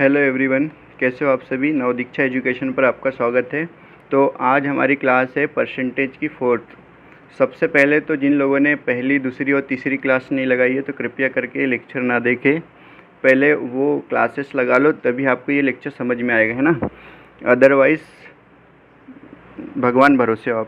Hello everyone, कैसे हो आप सभी। नवदीक्षा एजुकेशन पर आपका स्वागत है। तो आज हमारी क्लास है परसेंटेज की फोर्थ। सबसे पहले तो जिन लोगों ने पहली, दूसरी और तीसरी क्लास नहीं लगाई है तो कृपया करके लेक्चर ना देखें, पहले वो क्लासेस लगा लो, तभी आपको ये लेक्चर समझ में आएगा, है ना। अदरवाइज़ भगवान भरोसे हो आप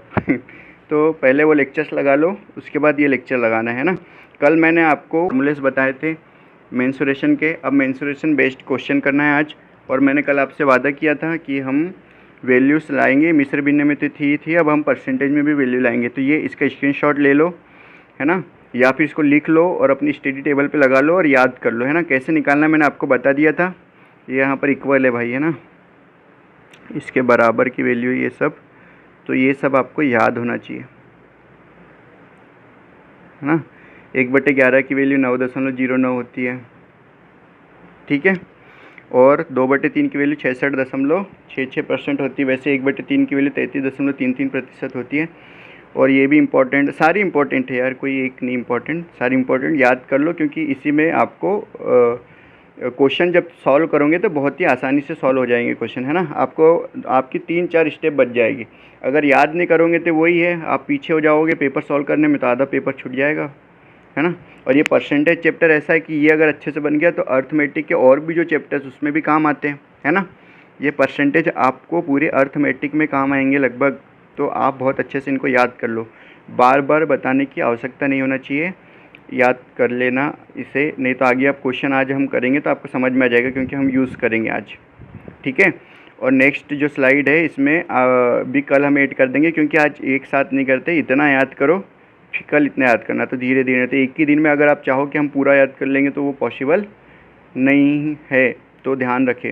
तो पहले वो लेक्चर्स लगा लो, उसके बाद ये लेक्चर लगाना है ना। कल मैंने आपको फॉर्मूलेस बताए थे मेंसुरेशन के, अब मेंसुरेशन बेस्ड क्वेश्चन करना है आज। और मैंने कल आपसे वादा किया था कि हम वैल्यूज़ लाएंगे, मिश्र भिन्न में तो थी, अब हम परसेंटेज में भी वैल्यू लाएंगे। तो ये इसका स्क्रीनशॉट ले लो, है ना, या फिर इसको लिख लो और अपनी स्टडी टेबल पे लगा लो और याद कर लो, है ना। कैसे निकालना मैंने आपको बता दिया था। ये यहाँ पर इक्वल है भाई, है ना, इसके बराबर की वैल्यू ये सब, तो ये सब आपको याद होना चाहिए, है ना। 1/11 की वैल्यू 9.09 होती है, ठीक है। और 2/3 की वैल्यू 66.66% होती है। वैसे 1/3 की वैल्यू 33.33% होती है। और ये भी इम्पोर्टेंट, सारी इम्पोर्टेंट है यार, कोई एक नहीं इम्पोर्टेंट, सारी इम्पोर्टेंट याद कर लो, क्योंकि इसी में आपको क्वेश्चन जब सॉल्व करोगे तो बहुत ही आसानी से सॉल्व हो जाएंगे क्वेश्चन, है ना। आपको आपकी 3-4 स्टेप बच जाएगी। अगर याद नहीं करोगे तो वही है, आप पीछे हो जाओगे पेपर सॉल्व करने में, तो आधा पेपर छूट जाएगा, है ना। और ये परसेंटेज चैप्टर ऐसा है कि ये अगर अच्छे से बन गया तो अर्थमेटिक के और भी जो चैप्टर्स उसमें भी काम आते हैं, है ना। ये परसेंटेज आपको पूरे अर्थमेटिक में काम आएंगे लगभग, तो आप बहुत अच्छे से इनको याद कर लो। बार बार बताने की आवश्यकता नहीं होना चाहिए, याद कर लेना इसे, नहीं तो आगे आप क्वेश्चन आज हम करेंगे तो आपको समझ में आ जाएगा, क्योंकि हम यूज़ करेंगे आज, ठीक है। और नेक्स्ट जो स्लाइड है इसमें भी कल हम ऐड कर देंगे, क्योंकि आज एक साथ नहीं करते। इतना याद करो, कल इतना याद करना, तो धीरे धीरे, तो एक ही दिन में अगर आप चाहो कि हम पूरा याद कर लेंगे तो वो पॉसिबल नहीं है, तो ध्यान रखें।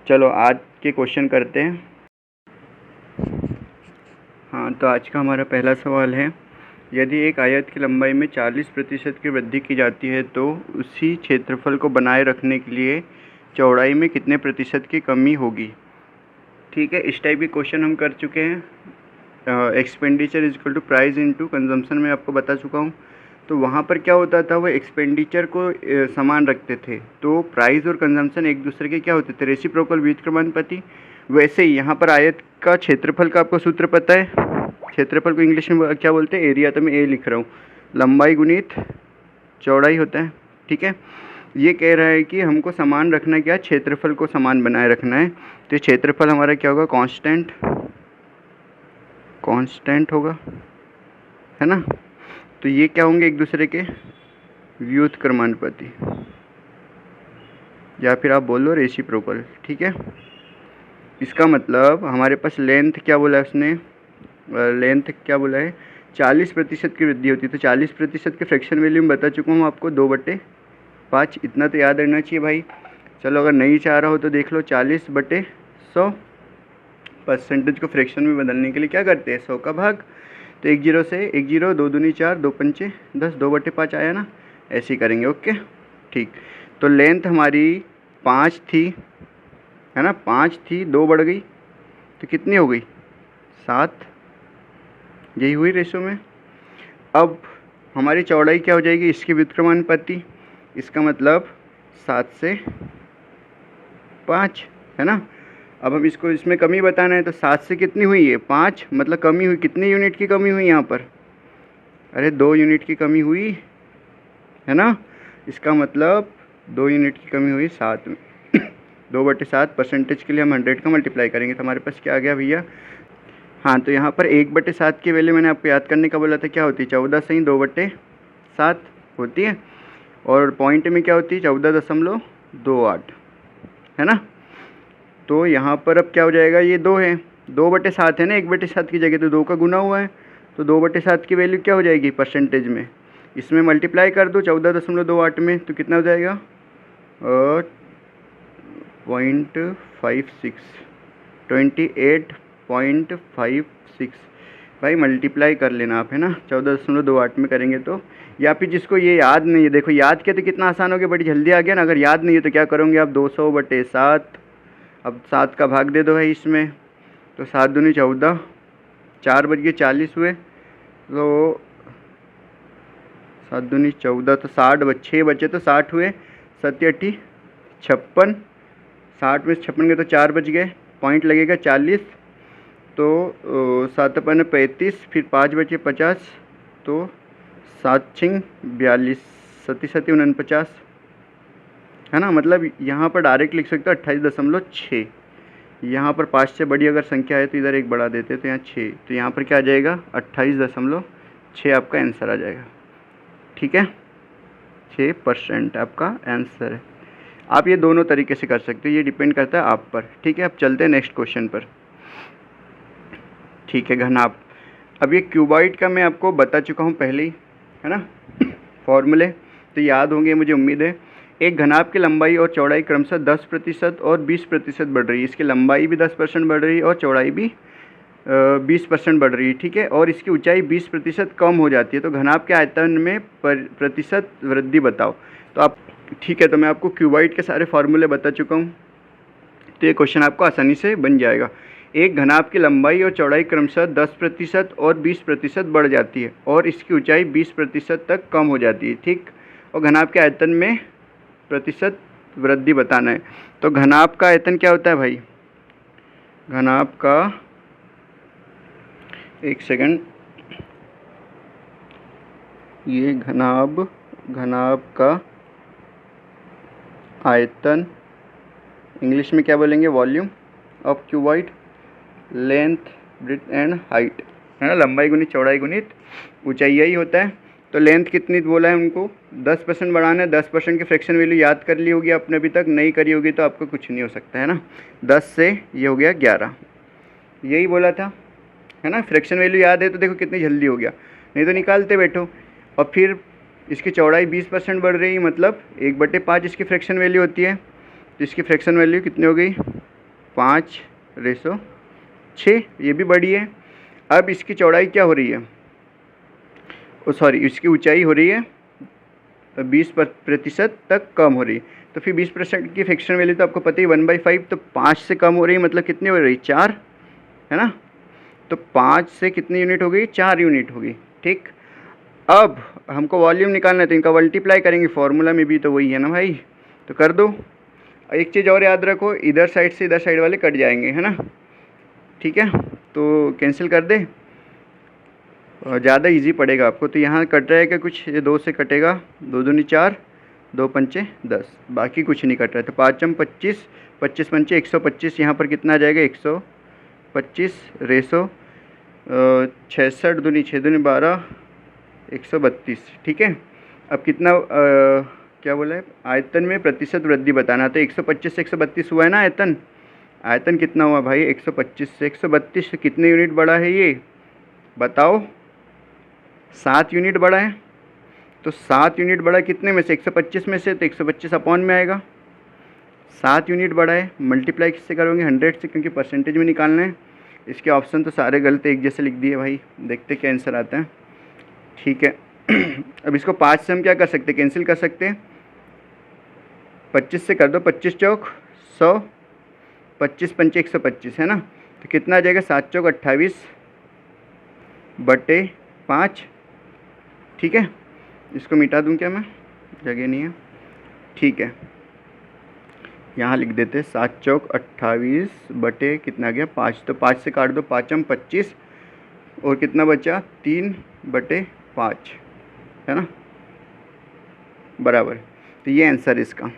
चलो आज के क्वेश्चन करते हैं। हाँ, तो आज का हमारा पहला सवाल है, यदि एक आयत की लंबाई में 40% की वृद्धि की जाती है तो उसी क्षेत्रफल को बनाए रखने के लिए चौड़ाई में कितने प्रतिशत की कमी होगी। ठीक है, इस टाइप के क्वेश्चन हम कर चुके हैं। Expenditure is equal to price into consumption में आपको बता चुका हूँ। तो वहाँ पर क्या होता था, वो एक्सपेंडिचर को समान रखते थे, तो प्राइस और कंजम्पशन एक दूसरे के क्या होते थे, रेसिप्रोकल व्युत्क्रमानुपाती। वैसे ही यहाँ पर आयत का क्षेत्रफल का आपको सूत्र पता है। क्षेत्रफल को इंग्लिश में क्या बोलते हैं, एरिया, तो मैं ए लिख रहा हूँ, लंबाई गुणित चौड़ाई होता है, ठीक है। ये कह रहा है कि हमको समान रखना, क्या, क्षेत्रफल को समान बनाए रखना है। तो क्षेत्रफल हमारा क्या होगा, कांस्टेंट होगा, है ना। तो ये क्या होंगे, एक दूसरे के व्युत्क्रमानुपाती, या फिर आप बोल लो रेसिप्रोकल, ठीक है। इसका मतलब हमारे पास लेंथ क्या बोला है उसने, लेंथ क्या बोला है, 40% की वृद्धि होती है। तो 40% के फ्रैक्शन वैल्यू में बता चुका हूँ आपको, 2/5। इतना तो याद रहना चाहिए भाई। चलो अगर नहीं चाह रहा हो तो देख लो, 40/100। परसेंटेज को फ्रैक्शन में बदलने के लिए क्या करते हैं, 100 का भाग। तो 1 0 से 1 0, 2 दूनी 4, 2 पंचे 10, 2/5 आया ना, ऐसे ही करेंगे, ओके ठीक। तो लेंथ हमारी 5 थी, है ना, 5 थी, 2 बढ़ गई तो कितनी हो गई, 7। यही हुई रेशो में। अब हमारी चौड़ाई क्या हो जाएगी, इसकी व्युत्क्रमानुपाती, इसका मतलब 7 से 5, है ना। अब हम इसको इसमें कमी बताना है, तो 7 से कितनी हुई है, 5, मतलब कमी हुई, कितनी यूनिट की कमी हुई यहाँ पर, अरे 2 यूनिट की कमी हुई, है ना। इसका मतलब 2 यूनिट की कमी हुई 7 में 2/7। परसेंटेज के लिए हम 100 का मल्टीप्लाई करेंगे तो हमारे पास क्या आ गया भैया। हाँ, तो यहाँ पर 1/7 की वैल्यू मैंने आपको याद करने का बोला था, क्या होती है, 14 सही 2/7 होती है। और पॉइंट में क्या होती है, 14.28, है ना। तो यहाँ पर अब क्या हो जाएगा, ये 2 है, 2/7 है ना, 1/7 की जगह, तो 2 का गुना हुआ है, तो 2/7 की वैल्यू क्या हो जाएगी परसेंटेज में, इसमें मल्टीप्लाई कर दो 14.28 में, तो कितना हो जाएगा 0.56, 28.56। भाई मल्टीप्लाई कर लेना आप, है ना, 14.28 में करेंगे तो। या फिर जिसको ये याद नहीं है, देखो याद किया तो कितना आसान हो गया, बड़ी जल्दी आ गया ना। अगर याद नहीं है तो क्या करोगे आप, 200/7, अब 7 का भाग दे दो भाई इसमें, तो 7 दूनी 14, 4 बज गए 40 हुए, तो 7 दूनी 14, तो 6 बचे तो 60 हुए, 7 8 56, 60 में 56 गए तो 4 बच गए, पॉइंट लगेगा 40, तो 7 अपन 35, फिर 5 बचे 50, तो 7 छिंग 42, 37 49, है ना। मतलब यहाँ पर डायरेक्ट लिख सकते हो 28.6। यहाँ पर 5 से बड़ी अगर संख्या है तो इधर एक बढ़ा देते तो यहाँ 6, तो यहाँ पर क्या आ जाएगा 28.6 आपका आंसर आ जाएगा। ठीक है, 6% आपका आंसर है। आप ये दोनों तरीके से कर सकते हो, ये डिपेंड करता है आप पर। ठीक है, अब चलते हैं नेक्स्ट क्वेश्चन पर। ठीक है, घनाभ। अब ये क्यूबॉइड का मैं आपको बता चुका हूँ पहले ही, है ना, फॉर्मूले तो याद होंगे मुझे उम्मीद है। एक घनाभ की लंबाई और चौड़ाई क्रमशः 10% और 20% बढ़ रही है। इसकी लंबाई भी 10% बढ़ रही है और चौड़ाई भी 20% बढ़ रही है। ठीक है, और इसकी ऊंचाई 20% कम हो जाती है। तो घनाभ के आयतन में प्रतिशत वृद्धि बताओ। तो आप, ठीक है, तो मैं आपको क्यूबॉइड के सारे फार्मूले बता चुका हूँ, तो ये क्वेश्चन आपको आसानी से बन जाएगा। एक घनाभ की लंबाई और चौड़ाई क्रमशः 10% और 20% बढ़ जाती है और इसकी ऊंचाई 20% तक कम हो जाती है। ठीक, और घनाभ के आयतन में प्रतिशत वृद्धि बताना है। तो घनाभ का आयतन क्या होता है भाई? घनाभ का, एक सेकंड, ये घनाभ का आयतन इंग्लिश में क्या बोलेंगे? Volume of cuboid, length breadth and height, है ना, लंबाई गुणित चौड़ाई गुणित ऊंचाई, यही होता है। तो लेंथ कितनी बोला है उनको? 10% बढ़ाना है। 10% की फ्रैक्शन वैल्यू याद कर ली होगी आपने, अभी तक नहीं करी होगी तो आपको कुछ नहीं हो सकता, है ना। 10 से ये हो गया 11, यही बोला था, है ना। फ्रैक्शन वैल्यू याद है तो देखो कितनी जल्दी हो गया, नहीं तो निकालते बैठो। और फिर इसकी चौड़ाई 20% बढ़ रही है, मतलब 1/5 इसकी फ्रैक्शन वैल्यू होती है। तो इसकी फ्रैक्शन वैल्यू कितनी हो गई? 5/6, ये भी बड़ी है। अब इसकी चौड़ाई क्या हो रही है? सॉरी, इसकी ऊंचाई हो रही है 20% तक कम हो रही है। तो फिर 20% की फ्रैक्शन वैल्यू तो आपको पता ही 1/5, तो 5 से कम हो रही है, मतलब कितनी हो रही? 4, है ना। तो 5 से कितनी यूनिट हो गई? 4 यूनिट हो गई। ठीक, अब हमको वॉल्यूम निकालना है तो इनका मल्टीप्लाई करेंगे, फॉर्मूला में भी तो वही है ना भाई, तो कर दो। एक चीज़ और याद रखो, इधर साइड से इधर साइड वाले कट जाएंगे, है ना। ठीक है, तो कैंसिल कर दे, ज़्यादा इजी पड़ेगा आपको। तो यहाँ कट रहा है क्या कुछ? ये 2 से कटेगा, 2 दूनी 4, 2 पंचे 10, बाकी कुछ नहीं कट रहा है। तो 5 25, 25 पंचे 125, यहाँ पर कितना आ जाएगा? 125 रेसो 66 दूनी 6 दूनी 12, 132। ठीक है, अब कितना क्या बोला है? आयतन में प्रतिशत वृद्धि बताना। तो 125 से 132 हुआ है ना आयतन। आयतन कितना हुआ भाई? 125 से 132, कितने यूनिट बढ़ा है ये बताओ? 7 यूनिट बढ़ा है। तो 7 यूनिट बढ़ा कितने में से? 125 में से, तो 125 अपॉन में आएगा। 7 यूनिट बढ़ा है, मल्टीप्लाई किससे करोगे? 100 से, क्योंकि परसेंटेज में निकालना है। इसके ऑप्शन तो सारे गलत एक जैसे लिख दिए भाई, देखते क्या आंसर आता है। ठीक है, अब इसको 5 से हम क्या कर सकते हैं? कैंसिल कर सकते हैं। 25 से कर दो, 25 चौक 100, 25 पंचे 125, है ना। तो कितना आ जाएगा? 7 चौक 28/5। ठीक है, इसको मिटा दूं क्या मैं? जगह नहीं है। ठीक है, यहाँ लिख देते हैं 7 चौक 28 बटे कितना आ गया? 5। तो 5 से काट दो, 5 25, और कितना बचा? 3/5, है ना, बराबर। तो ये आंसर इसका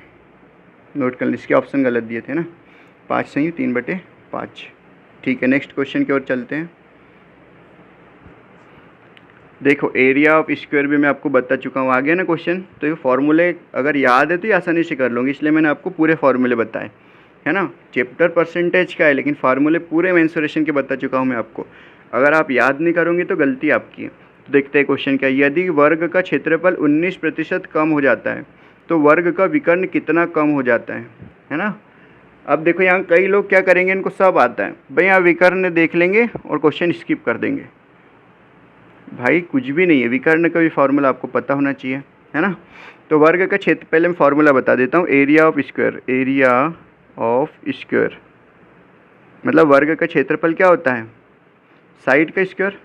नोट कर लीजिए, इसके ऑप्शन गलत दिए थे ना, 5 सही 3/5। ठीक है, नेक्स्ट क्वेश्चन की ओर चलते हैं। देखो, एरिया ऑफ स्क्वायर भी मैं आपको बता चुका हूँ, आ गया ना क्वेश्चन। तो ये फार्मूले अगर याद है तो ये आसानी से कर लूँगी, इसलिए मैंने आपको पूरे फार्मूले बताए, है ना। चैप्टर परसेंटेज का है, लेकिन फार्मूले पूरे मेंसुरेशन के बता चुका हूँ मैं आपको। अगर आप याद नहीं करोगे तो गलती आपकी है। तो देखते हैं क्वेश्चन क्या है। यदि वर्ग का क्षेत्रफल 19% कम हो जाता है तो वर्ग का विकर्ण कितना कम हो जाता है ना। अब देखो, यहाँ कई लोग क्या करेंगे, इनको सब आता है भाई, यहाँ विकर्ण देख लेंगे और क्वेश्चन स्किप कर देंगे। भाई कुछ भी नहीं है, विकर्ण का भी फार्मूला आपको पता होना चाहिए, है ना। तो वर्ग का क्षेत्र, पहले मैं फार्मूला बता देता हूँ। Area of square, area of square मतलब वर्ग का क्षेत्रफल क्या होता है? साइड का square.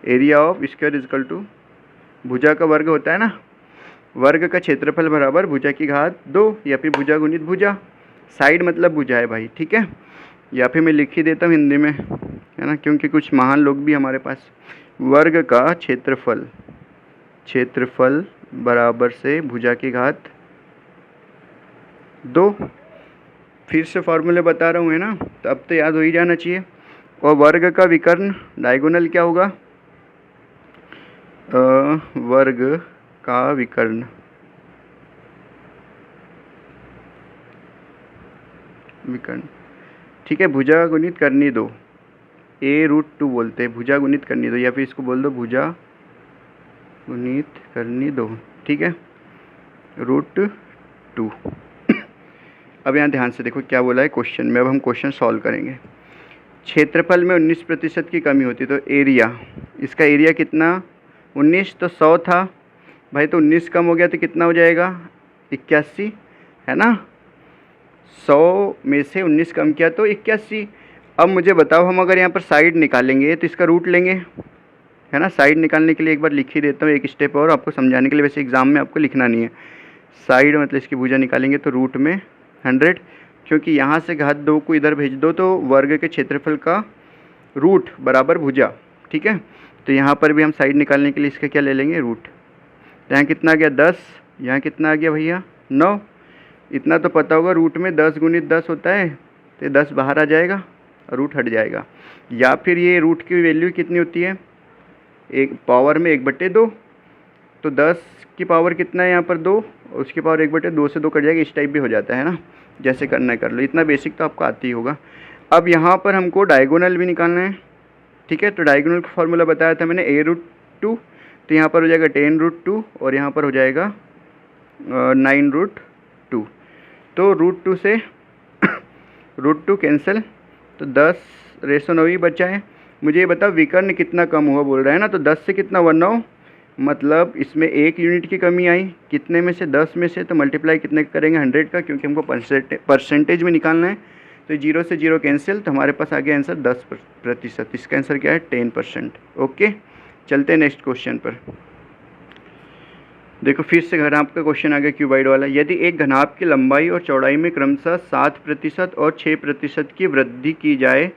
Area of square is equal to भुजा का वर्ग होता है ना। वर्ग का क्षेत्रफल बराबर भुजा की घात 2, या फिर भुजा गुणित भुजा। साइड मतलब भुजा है भाई, ठीक है। या फिर मैं लिख ही देता हूँ हिंदी में, है ना, क्योंकि कुछ महान लोग भी हमारे पास। वर्ग का क्षेत्रफल बराबर से भुजा की घात 2। फिर से फॉर्मूले बता रहा हूँ, है ना, तो अब तो याद हो ही जाना चाहिए। और वर्ग का विकर्ण डायगोनल क्या होगा? वर्ग का विकर्ण ठीक है, भुजा गुणित करनी 2, a√2 बोलते हैं, भुजा गुणित करनी 2, या फिर इसको बोल दो भुजा गुणित करनी 2, ठीक है, √2। अब यहाँ ध्यान से देखो क्या बोला है क्वेश्चन में। अब हम क्वेश्चन सॉल्व करेंगे। क्षेत्रफल में 19% की कमी होती, तो एरिया, इसका एरिया कितना 19, तो 100 था भाई, तो 19 कम हो गया तो कितना हो जाएगा 81, है ना। 100 में से 19 कम किया तो 81। अब मुझे बताओ, हम अगर यहाँ पर साइड निकालेंगे तो इसका रूट लेंगे, है ना। साइड निकालने के लिए एक बार लिख ही देता हूँ, एक स्टेप और आपको समझाने के लिए, वैसे एग्जाम में आपको लिखना नहीं है। साइड मतलब इसकी भुजा निकालेंगे तो रूट में 100, क्योंकि यहाँ से घात 2 को इधर भेज दो तो वर्ग के क्षेत्रफल का रूट बराबर भुजा, ठीक है। तो यहाँ पर भी हम साइड निकालने के लिए इसका क्या ले लेंगे, रूट। तो यहाँ कितना आ गया 10, यहाँ कितना आ गया भैया 9। इतना तो पता होगा, रूट में 10 गुणित 10 होता है, तो 10 बाहर आ जाएगा और रूट हट जाएगा। या फिर ये रूट की वैल्यू कितनी होती है, एक पावर में 1/2, तो 10 की पावर कितना है यहाँ पर 2, और उसकी पावर 1/2 से 2 कट जाएगा। इस टाइप भी हो जाता है ना, जैसे करना है कर लो, इतना बेसिक तो आपको आती ही होगा। अब यहाँ पर हमको डायगोनल भी निकालना है, ठीक है। तो डायगोनल का फॉर्मूला बताया था मैंने, a√2, तो यहाँ पर हो जाएगा 10√2 और यहाँ पर हो जाएगा 9√2। तो √2 से √2 कैंसिल, तो 10/9 ही बचा है। मुझे ये बताओ विकर्ण कितना कम हुआ बोल रहा है ना, तो 10 से कितना 19, मतलब इसमें 1 यूनिट की कमी आई, कितने में से 10 में से, तो मल्टीप्लाई कितने करेंगे 100 का, क्योंकि हमको परसेंटेज में निकालना है। तो 0 से 0 कैंसिल, तो हमारे पास आ गया आंसर 10%। इसका आंसर क्या है 10%। ओके, चलते हैं नेक्स्ट क्वेश्चन पर। देखो फिर से घनाभ का क्वेश्चन आ गया, क्यूबाइड वाला। यदि एक घनाभ की लंबाई और चौड़ाई में क्रमशः 7% और 6% की वृद्धि की जाए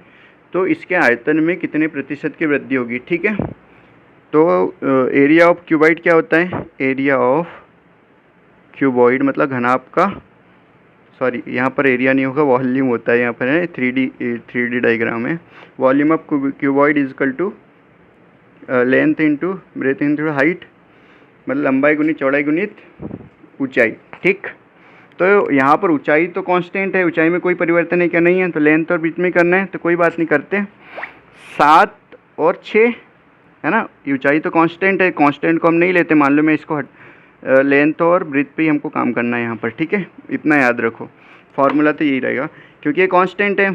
तो इसके आयतन में कितने प्रतिशत की वृद्धि होगी, ठीक है। तो एरिया ऑफ क्यूबाइड क्या होता है, एरिया ऑफ क्यूबॉइड मतलब घनाभ का, सॉरी यहाँ पर एरिया नहीं होगा, वॉल्यूम होता है यहाँ पर, है 3D डायग्राम है। Volume of cuboid is equal to length into breadth into height, मतलब लंबाई गुणित चौड़ाई गुणित ऊंचाई, ठीक। तो यहाँ पर ऊंचाई तो कांस्टेंट है, ऊंचाई में कोई परिवर्तन है क्या, नहीं है, तो लेंथ और बीच में करना है, तो कोई बात नहीं करते। 7 और 6, है ना, ऊंचाई तो कांस्टेंट है, कांस्टेंट को हम नहीं लेते, मान लो मैं इसको लेंथ और ब्रीथ पे ही हमको काम करना है यहाँ पर, ठीक है। इतना याद रखो, फार्मूला तो यही रहेगा क्योंकि ये कांस्टेंट है।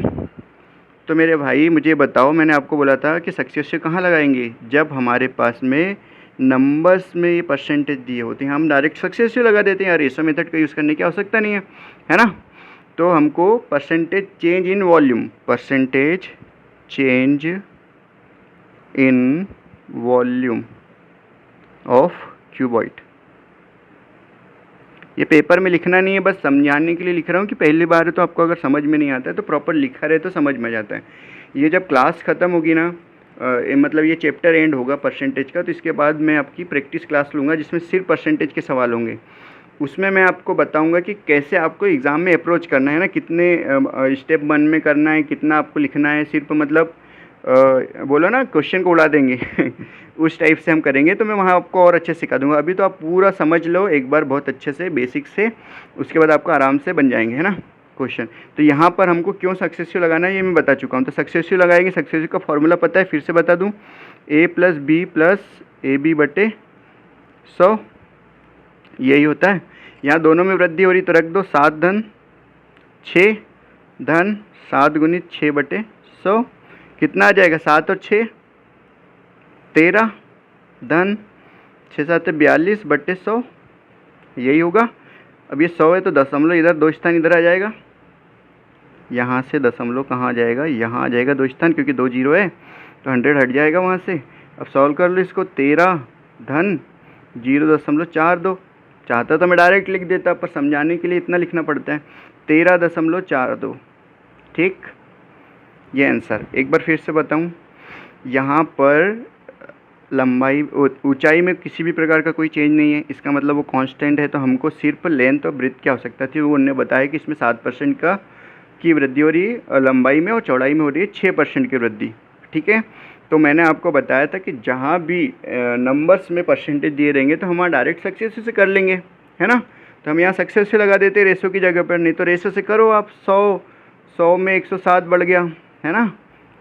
तो मेरे भाई मुझे बताओ, मैंने आपको बोला था कि सक्सेसिव कहाँ लगाएंगे, जब हमारे पास में नंबर्स में ये परसेंटेज दिए होते हैं, हम डायरेक्ट सक्सेसिव लगा देते हैं, रेशो मेथड का यूज़ करने की आवश्यकता नहीं है ना। तो हमको percentage change in volume, percentage change in volume of cuboid, ये पेपर में लिखना नहीं है, बस समझाने के लिए लिख रहा हूँ कि पहली बार तो आपको अगर समझ में नहीं आता है तो प्रॉपर लिखा रहे तो समझ में जाता है। ये जब क्लास ख़त्म होगी ना, मतलब ये चैप्टर एंड होगा परसेंटेज का, तो इसके बाद मैं आपकी प्रैक्टिस क्लास लूँगा जिसमें सिर्फ परसेंटेज के सवाल होंगे। उसमें मैं आपको बताऊंगा कि कैसे आपको एग्ज़ाम में अप्रोच करना है ना, कितने स्टेप 1 में करना है, कितना आपको लिखना है, सिर्फ मतलब बोलो ना क्वेश्चन को उड़ा देंगे उस टाइप से हम करेंगे, तो मैं वहाँ आपको और अच्छे से सिखा दूंगा। अभी तो आप पूरा समझ लो एक बार बहुत अच्छे से बेसिक से, उसके बाद आपको आराम से बन जाएंगे, है ना क्वेश्चन। तो यहाँ पर हमको क्यों सक्सेसिव लगाना है ये मैं बता चुका हूँ। तो सक्सेसिव लगाएंगे, सक्सेसिव का फॉर्मूला पता है, फिर से बता दूँ, a+b+ab/100 यही होता है। यहाँ दोनों में वृद्धि हो रही तो रख दो 7 धन 6 धन 7 गुणित 6/100, कितना आ जाएगा 7 और 6 13 धन 6 7 42/100, यही होगा। अब ये 100 है तो दशमलव इधर 2 स्थान इधर आ जाएगा, यहाँ से दशमलव कहाँ आ जाएगा, यहाँ आ जाएगा 2 स्थान, क्योंकि 2 0 है तो 100 हट जाएगा वहाँ से। अब सॉल्व कर लो इसको, 13 धन 0.42, चाहता तो मैं डायरेक्ट लिख देता, पर समझाने के लिए इतना लिखना पड़ता है। 13.42। ठीक, ये आंसर। एक बार फिर से बताऊं, यहाँ पर लंबाई ऊंचाई में किसी भी प्रकार का कोई चेंज नहीं है, इसका मतलब वो कांस्टेंट है। तो हमको सिर्फ लेंथ और ब्रेथ की आवश्यकता थी। वो उन्होंने बताया कि इसमें 7% की वृद्धि हो रही है लंबाई में, और चौड़ाई में हो रही है 6% की वृद्धि। ठीक है, तो मैंने आपको बताया था कि जहाँ भी नंबर्स में परसेंटेज दिए रहेंगे तो हम डायरेक्ट सक्सेस से कर लेंगे, है ना। तो हम यहाँ सक्सेस से लगा देते रेशो की जगह पर, नहीं तो रेशो से करो आप। 100 में 107 बढ़ गया, है ना।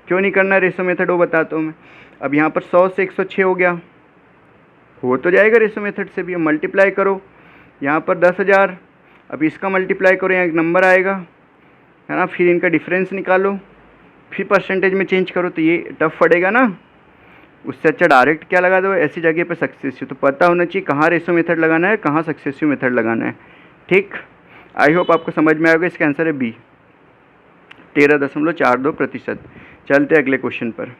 क्यों नहीं करना रेशो मेथड, वो बताता हूँ मैं। अब यहाँ पर 100 से 106 हो गया, हो तो जाएगा रेशो मेथड से भी। अब मल्टीप्लाई करो, यहाँ पर 10,000, अब इसका मल्टीप्लाई करो, यहाँ एक नंबर आएगा, है ना। फिर इनका डिफरेंस निकालो, फिर परसेंटेज में चेंज करो, तो ये टफ पड़ेगा ना। उससे अच्छा डायरेक्ट क्या लगा दो, ऐसी जगह पे सक्सेसिव। तो पता होना चाहिए कहाँ रेशो मेथड लगाना है, कहाँ सक्सेसिव मेथड लगाना है। ठीक, आई होप आपको समझ में आएगा। इसका आंसर है बी, 13.42%। चलते अगले क्वेश्चन पर।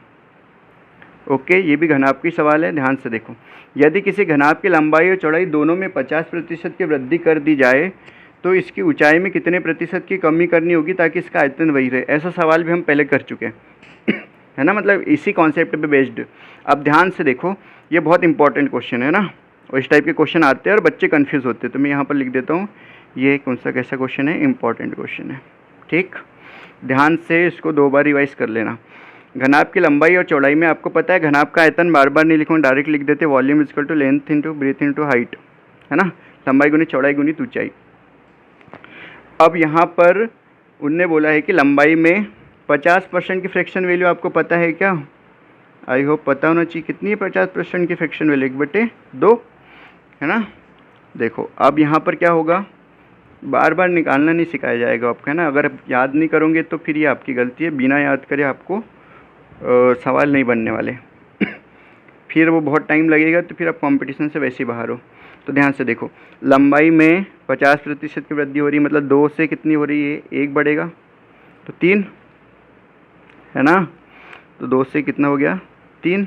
ओके, ये भी घनाभ की सवाल है, ध्यान से देखो। यदि किसी घनाभ की लंबाई और चौड़ाई दोनों में 50% की वृद्धि कर दी जाए तो इसकी ऊंचाई में कितने प्रतिशत की कमी करनी होगी ताकि इसका आयतन वही रहे। ऐसा सवाल भी हम पहले कर चुके हैं है ना, मतलब इसी कॉन्सेप्ट पे बेस्ड। अब ध्यान से देखो, ये बहुत इंपॉर्टेंट क्वेश्चन है ना, और इस टाइप के क्वेश्चन आते हैं और बच्चे कन्फ्यूज़ होते हैं। तो मैं यहाँ पर लिख देता हूँ, ये कौन सा कैसा क्वेश्चन है, इंपॉर्टेंट क्वेश्चन है। ठीक, ध्यान से इसको 2 बार रिवाइज कर लेना। घनाभ की लंबाई और चौड़ाई में आपको पता है घनाभ का आयतन बार बार नहीं लिखूँ, डायरेक्ट लिख देते, volume equal to length into breadth into height, है ना। लंबाई गुनी चौड़ाई गुनी ऊंचाई। अब यहाँ पर उनने बोला है कि लंबाई में 50% की फ्रैक्शन वैल्यू आपको पता है क्या? आई होप पता होना चाहिए। कितनी है 50% की फ्रैक्शन वैल्यू? 1/2, है ना। देखो अब यहाँ पर क्या होगा, बार बार निकालना नहीं सिखाया जाएगा आपको, है ना। अगर आप याद नहीं करोगे तो फिर ये आपकी गलती है। बिना याद करे आपको सवाल नहीं बनने वाले फिर वो बहुत टाइम लगेगा, तो फिर आप कंपटीशन से वैसे ही बाहर हो। तो ध्यान से देखो, लंबाई में 50% की वृद्धि हो रही है, मतलब 2 से कितनी हो रही है, 1 बढ़ेगा तो 3, है ना। तो 2 से कितना हो गया, 3।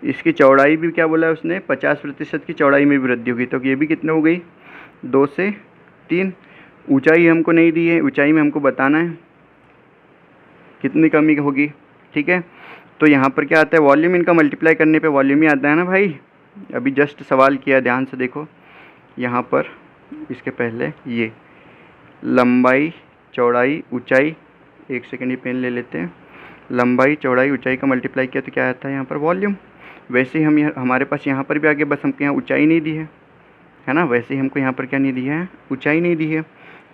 इसकी चौड़ाई भी क्या बोला है उसने, 50% की चौड़ाई में भी वृद्धि होगी, तो ये भी कितने हो गई, 2 से 3। ऊंचाई हमको नहीं दी है, ऊंचाई में हमको बताना है कितनी कमी होगी, ठीक है। तो यहाँ पर क्या आता है, वॉल्यूम इनका मल्टीप्लाई करने पे वॉल्यूम ही आता है ना भाई। अभी जस्ट सवाल किया, ध्यान से देखो, यहाँ पर इसके पहले ये लंबाई चौड़ाई ऊंचाई, 1 सेकेंड ये पेन ले लेते हैं, लंबाई चौड़ाई ऊंचाई का मल्टीप्लाई किया तो क्या आता है यहाँ पर, वॉल्यूम। वैसे ही हम हमारे पास यहाँ पर भी आगे, बस हमको यहाँ ऊंचाई नहीं दी है ना। वैसे ही हमको यहाँ पर क्या नहीं दी है, ऊंचाई नहीं दी है,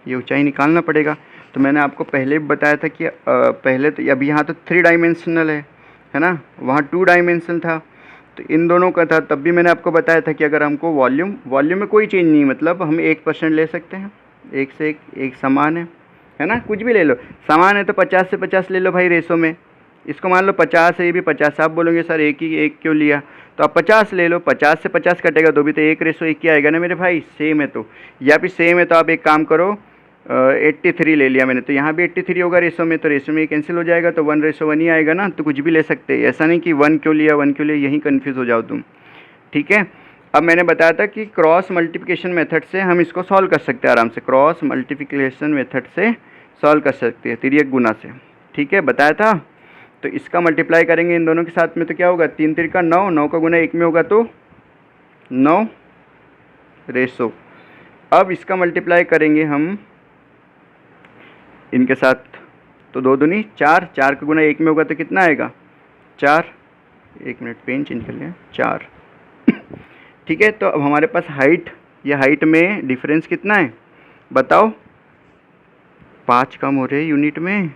ये ऊंचाई निकालना पड़ेगा। तो मैंने आपको पहले भी बताया था कि पहले तो अभी यहाँ तो 3 डायमेंशनल है ना, वहाँ 2 डायमेंशनल था, तो इन दोनों का था। तब भी मैंने आपको बताया था कि अगर हमको वॉल्यूम में कोई चेंज नहीं, मतलब हम 1% ले सकते हैं, 1 से 1 समान है ना, कुछ भी ले लो समान है, तो 50 से 50 ले लो भाई रेशो में। इसको मान लो 50 है, ये भी 50। आप बोलोगे सर एक क्यों लिया, तो आप 50 ले लो, 50 से 50 कटेगा तो भी तो 1:1 ही आएगा ना मेरे भाई, सेम है तो। या फिर सेम है तो आप एक काम करो, 83 ले लिया मैंने, तो यहाँ भी 83 होगा रेशो में, तो रेशो में कैंसिल हो जाएगा, तो 1:1 ही आएगा ना। तो कुछ भी ले सकते हैं, ऐसा नहीं कि 1 क्यों लिया 1 क्यों लिया, यहीं कन्फ्यूज़ हो जाओ तुम, ठीक है। अब मैंने बताया था कि क्रॉस मल्टीप्लिकेशन मेथड से हम इसको सॉल्व कर सकते हैं आराम से, क्रॉस मल्टीप्लिकेशन मेथड से सॉल्व कर सकते हैं, तिर्यक गुना से, ठीक है, बताया था। तो इसका मल्टीप्लाई करेंगे इन दोनों के साथ में, तो क्या होगा, 3 3 का 9, 9 का गुना 1 में होगा तो 9 रेशो। अब इसका मल्टीप्लाई करेंगे हम इनके साथ, तो 2 दूनी 4, 4 का गुना 1 में होगा तो कितना आएगा, 4। 1 मिनट पेन चेंज कर लिया, 4, ठीक है। तो अब हमारे पास हाइट, या हाइट में डिफरेंस कितना है बताओ, 5 कम हो रहे हैं यूनिट में,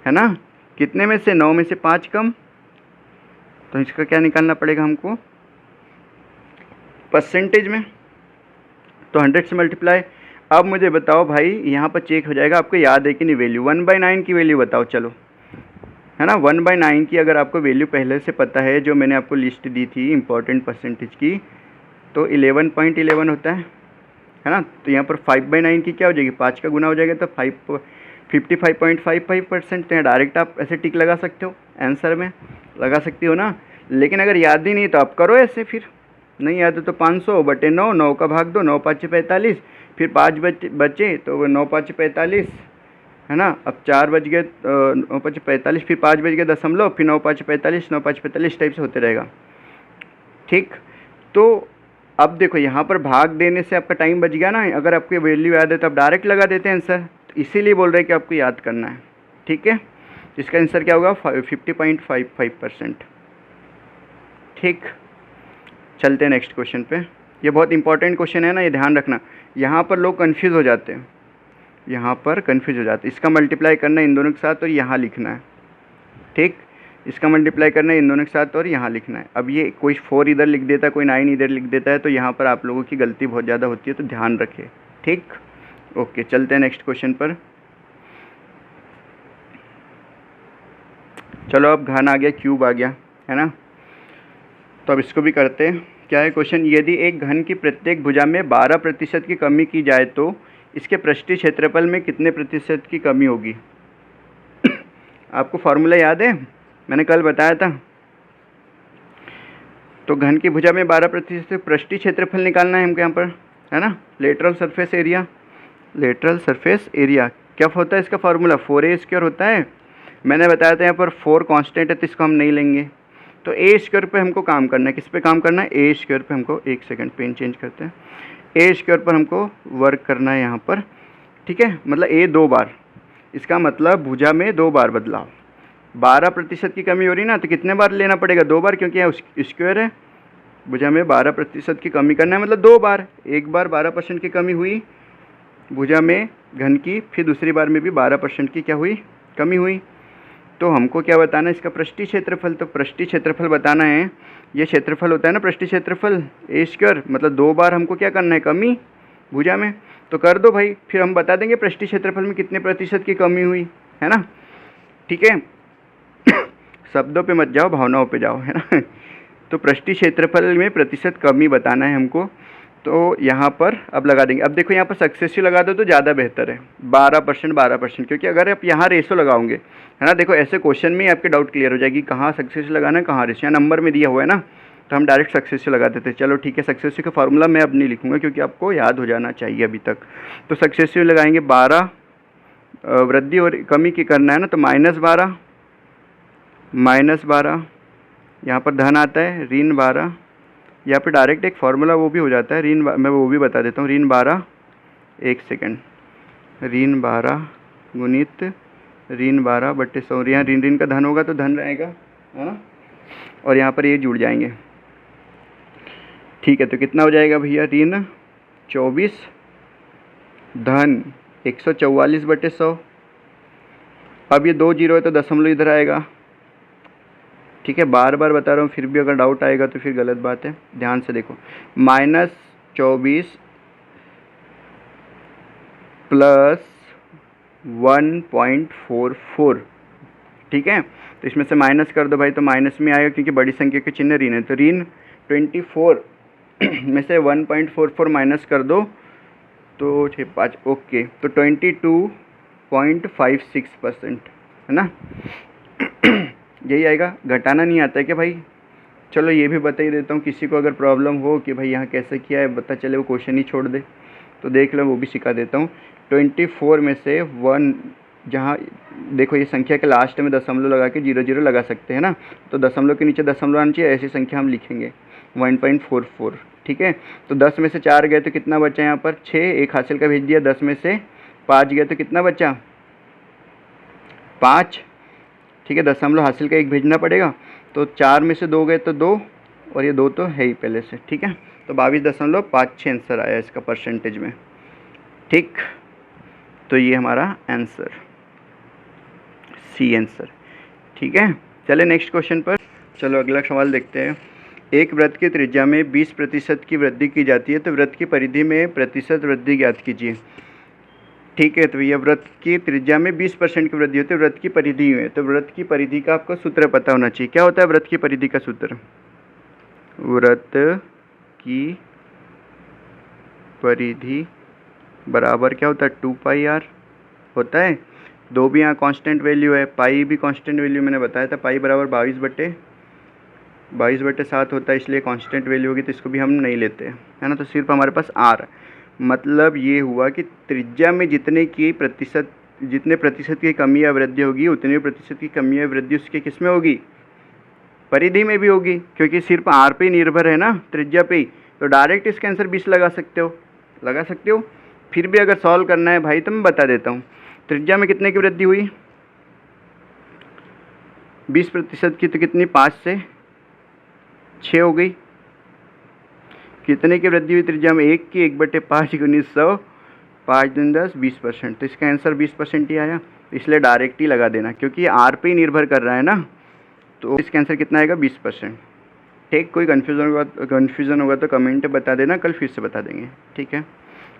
है ना। कितने में से, 9 में से 5 कम, तो इसका क्या निकालना पड़ेगा हमको, परसेंटेज में, तो 100 से मल्टीप्लाई। अब मुझे बताओ भाई, यहाँ पर चेक हो जाएगा आपको याद है कि नहीं वैल्यू, 1/9 की वैल्यू बताओ चलो, है ना। 1/9 की अगर आपको वैल्यू पहले से पता है, जो मैंने आपको लिस्ट दी थी इंपॉर्टेंट परसेंटेज की, तो 11.11 होता है ना। तो यहाँ पर 5/9 की क्या हो जाएगी, 5 का गुना हो जाएगा, तो 55.55%। तो यहाँ डायरेक्ट आप ऐसे टिक लगा सकते हो, आंसर में लगा सकती हो ना। लेकिन अगर याद ही नहीं तो आप करो ऐसे फिर, नहीं याद है तो 500 बटे 9, 9 का भाग दो, 9 5 45, फिर 5 बचे तो 9 5 45 है ना। अब 4 बज गए, 9 5 45, फिर 5 बज गए दशमलव, फिर 9 5 45, 9 5 45 टाइप से होते रहेगा। ठीक, तो अब देखो यहाँ पर भाग देने से आपका टाइम बच गया ना। अगर आपको वैल्यू याद है तो आप डायरेक्ट लगा देते हैं आंसर, तो इसीलिए बोल रहे हैं कि आपको याद करना है। ठीक है, इसका आंसर क्या होगा 50.55%। ठीक, चलते हैं नेक्स्ट क्वेश्चन पे। ये बहुत इंपॉर्टेंट क्वेश्चन है ना, ये ध्यान रखना। यहाँ पर लोग कंफ्यूज हो जाते हैं, यहाँ पर कंफ्यूज हो जाते हैं। इसका मल्टीप्लाई करना है इन दोनों के साथ और यहाँ लिखना है। ठीक, इसका मल्टीप्लाई करना है इन दोनों के साथ और यहाँ लिखना है। अब ये कोई 4 इधर लिख देता है, कोई 9 इधर लिख देता है, तो यहाँ पर आप लोगों की गलती बहुत ज़्यादा होती है, तो ध्यान रखिए। ठीक, ओके, चलते हैं नेक्स्ट क्वेश्चन पर। चलो, अब घन आ गया, क्यूब आ गया, है ना। तो अब इसको भी करते हैं। क्या है क्वेश्चन, यदि एक घन की प्रत्येक भुजा में 12% की कमी की जाए तो इसके पृष्ठीय क्षेत्रफल में कितने प्रतिशत की कमी होगी। आपको फार्मूला याद है, मैंने कल बताया था। तो घन की भुजा में 12% पृष्ठीय क्षेत्रफल निकालना है हमको यहाँ पर, है ना। Lateral surface area, lateral surface area क्या होता है इसका फार्मूला, 4a² होता है। मैंने बताया था यहाँ पर 4 कांस्टेंट है तो इसको हम नहीं लेंगे, तो a² पे हमको काम करना है। किस पे काम करना है, a² पे हमको, एक सेकंड पेन चेंज करते हैं, a² पर हमको वर्क करना है यहाँ पर। ठीक है, मतलब a 2 बार, इसका मतलब भुजा में 2 बार बदलाव। 12% की कमी हो रही ना, तो कितने बार लेना पड़ेगा, 2 बार, क्योंकि यहाँ स्क्वायर है। भुजा में 12% की कमी करना है, मतलब 2 बार। एक बार 12% की कमी हुई भुजा में घन की, फिर दूसरी बार में भी 12% की क्या हुई, कमी हुई। तो हमको क्या बताना है, इसका पृष्ठीय क्षेत्रफल। तो पृष्ठीय क्षेत्रफल बताना है, ये क्षेत्रफल होता है ना पृष्ठीय क्षेत्रफल, a², मतलब 2 बार हमको क्या करना है, कमी भुजा में। तो कर दो भाई, फिर हम बता देंगे पृष्ठीय क्षेत्रफल में कितने प्रतिशत की कमी हुई, है ना। ठीक है, शब्दों पे मत जाओ, भावनाओं पे जाओ, है ना। तो पृष्ठीय क्षेत्रफल में प्रतिशत कमी बताना है हमको, तो यहाँ पर अब लगा देंगे। अब देखो यहाँ पर सक्सेसिव लगा दो तो ज़्यादा बेहतर है, 12%, 12%, क्योंकि अगर आप यहाँ रेशो लगाओगे, है ना, देखो ऐसे क्वेश्चन में आपके डाउट क्लियर हो जाएगी, कहाँ सक्सेसिव लगाना है, कहाँ रेशो। यहाँ नंबर में दिया हुआ है ना, तो हम डायरेक्ट सक्सेसिव लगा देते हैं। चलो ठीक है, सक्सेसिव का फार्मूला मैं अब नहीं लिखूँगा, क्योंकि आपको याद हो जाना चाहिए अभी तक। तो सक्सेसिव लगाएंगे 12, वृद्धि और कमी की करना है ना, तो -12, -12, यहाँ पर धन आता है, ऋण 12, यहाँ पे डायरेक्ट एक फार्मूला वो भी हो जाता है, ऋण, मैं वो भी बता देता हूँ, ऋण 12, एक सेकंड, ऋण 12 गुणित ऋण 12 बटे 100, यहाँ ऋण ऋण का धन होगा तो धन रहेगा, है ना, और यहाँ पर ये जुड़ जाएंगे। ठीक है, तो कितना हो जाएगा भैया, ऋण 24 धन 144 बटे 100। अब ये 2 जीरो है तो दशमलव इधर आएगा। ठीक है, बार बार बता रहा हूँ, फिर भी अगर डाउट आएगा तो फिर गलत बात है, ध्यान से देखो। -24 प्लस 1.44, ठीक है, तो इसमें से माइनस कर दो भाई, तो माइनस में आएगा क्योंकि बड़ी संख्या के चिन्ह ऋण है। तो ऋण 24 में से 1.44 माइनस कर दो तो 6 5, ओके, तो 22.56%, है ना। यही आएगा, घटाना नहीं आता है क्या भाई। चलो ये भी बता ही देता हूँ, किसी को अगर प्रॉब्लम हो कि भाई यहाँ कैसे किया है, पता चले वो क्वेश्चन ही छोड़ दे, तो देख लो, वो भी सिखा देता हूँ। 24 में से 1, जहाँ देखो ये संख्या के लास्ट में दशमलव लगा के 0 लगा सकते हैं ना, तो दशमलव के नीचे दशमलव आना चाहिए, ऐसी संख्या हम लिखेंगे 1.44। ठीक है, तो 10 में से 4 गए तो कितना बचा यहाँ पर, 6, एक हासिल का भेज दिया। 10 में से 5 गए तो कितना बचा, 5। ठीक है, दशमलव हासिल का एक भेजना पड़ेगा, तो 4 में से 2 गए तो 2, और ये 2 तो है ही पहले से। ठीक है, तो 22.56 आंसर आया इसका परसेंटेज में। ठीक, तो ये हमारा आंसर, सी आंसर। ठीक है, चले नेक्स्ट क्वेश्चन पर। चलो अगला सवाल देखते हैं। एक वृत्त की त्रिज्या में 20% की वृद्धि की जाती है, तो वृत्त की परिधि में प्रतिशत वृद्धि ज्ञात कीजिए। ठीक है, तो ये वृत्त की त्रिज्या में 20% की वृद्धि होती है, वृत्त की परिधि में, तो वृत्त की परिधि का आपको सूत्र पता होना चाहिए। क्या होता है वृत्त की परिधि का सूत्र, वृत्त की परिधि बराबर क्या होता है, 2πr होता है। 2 भी यहाँ कांस्टेंट वैल्यू है, पाई भी कांस्टेंट वैल्यू मैंने बताया था, पाई बराबर 22 बटे 22/7 होता है, इसलिए कांस्टेंट वैल्यू होगी तो इसको भी हम नहीं लेते हैं, है ना। तो सिर्फ हमारे पास आर, मतलब ये हुआ कि त्रिज्या में जितने प्रतिशत की कमी या वृद्धि होगी उतने प्रतिशत की कमी या वृद्धि उसके किस में होगी, परिधि में भी होगी, क्योंकि सिर्फ आर पे ही निर्भर है ना, त्रिज्या पे ही। तो डायरेक्ट इसका आंसर 20 लगा सकते हो। फिर भी अगर सॉल्व करना है भाई तो मैं बता देता हूँ। त्रिज्या में कितने की वृद्धि हुई, 20% की, तो कितनी, 5 से 6 हो गई। कितने की वृद्धि हुई त्रिज्या में, 1 की, 1/5 × 100, 5 × 10 20%। तो इसका आंसर 20% ही आया, इसलिए डायरेक्ट ही लगा देना, क्योंकि ये आर पे ही निर्भर कर रहा है ना। तो इसका आंसर कितना आएगा, 20%। ठीक, कोई कन्फ्यूज़न होगा तो कमेंट में बता देना, कल फिर से बता देंगे, ठीक है।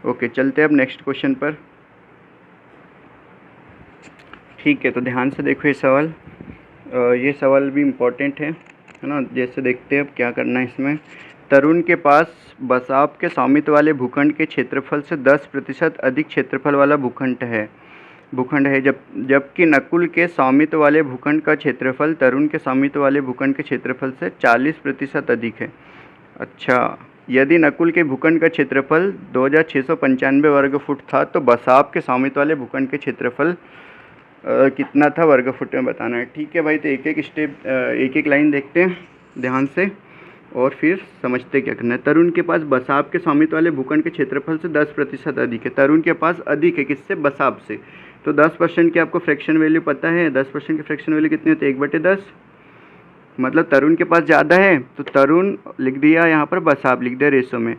ओके, चलते हैं अब नेक्स्ट क्वेश्चन पर। ठीक है, तो ध्यान से देखो ये सवाल, ये सवाल भी इम्पोर्टेंट है ना। जैसे देखते हैं अब क्या करना है इसमें। तरुण के पास बसाव के स्वामित्व वाले भूखंड के क्षेत्रफल से 10% अधिक क्षेत्रफल वाला भूखंड है, जबकि नकुल के स्वामित्व वाले भूखंड का क्षेत्रफल तरुण के स्वामित्व वाले भूखंड के क्षेत्रफल से 40% अधिक है। अच्छा, यदि नकुल के भूखंड का क्षेत्रफल 2695 वर्ग फुट था तो बसाव के स्वामित्व वाले भूखंड के क्षेत्रफल कितना था वर्ग फुट में बताना है। ठीक है भाई, तो एक एक लाइन देखते हैं ध्यान से और फिर समझते क्या करना है। तरुण के पास बसाव के स्वामित्व वाले भूखंड के क्षेत्रफल से 10% अधिक है। तरुण के पास अधिक है किससे, बसाव से। तो 10% की आपको फ्रैक्शन वैल्यू पता है, 10% की फ्रैक्शन वैल्यू कितनी होती है, 1/10। मतलब तरुण के पास ज़्यादा है तो तरुण लिख दिया, यहाँ पर बसाव लिख दिया रेशो में।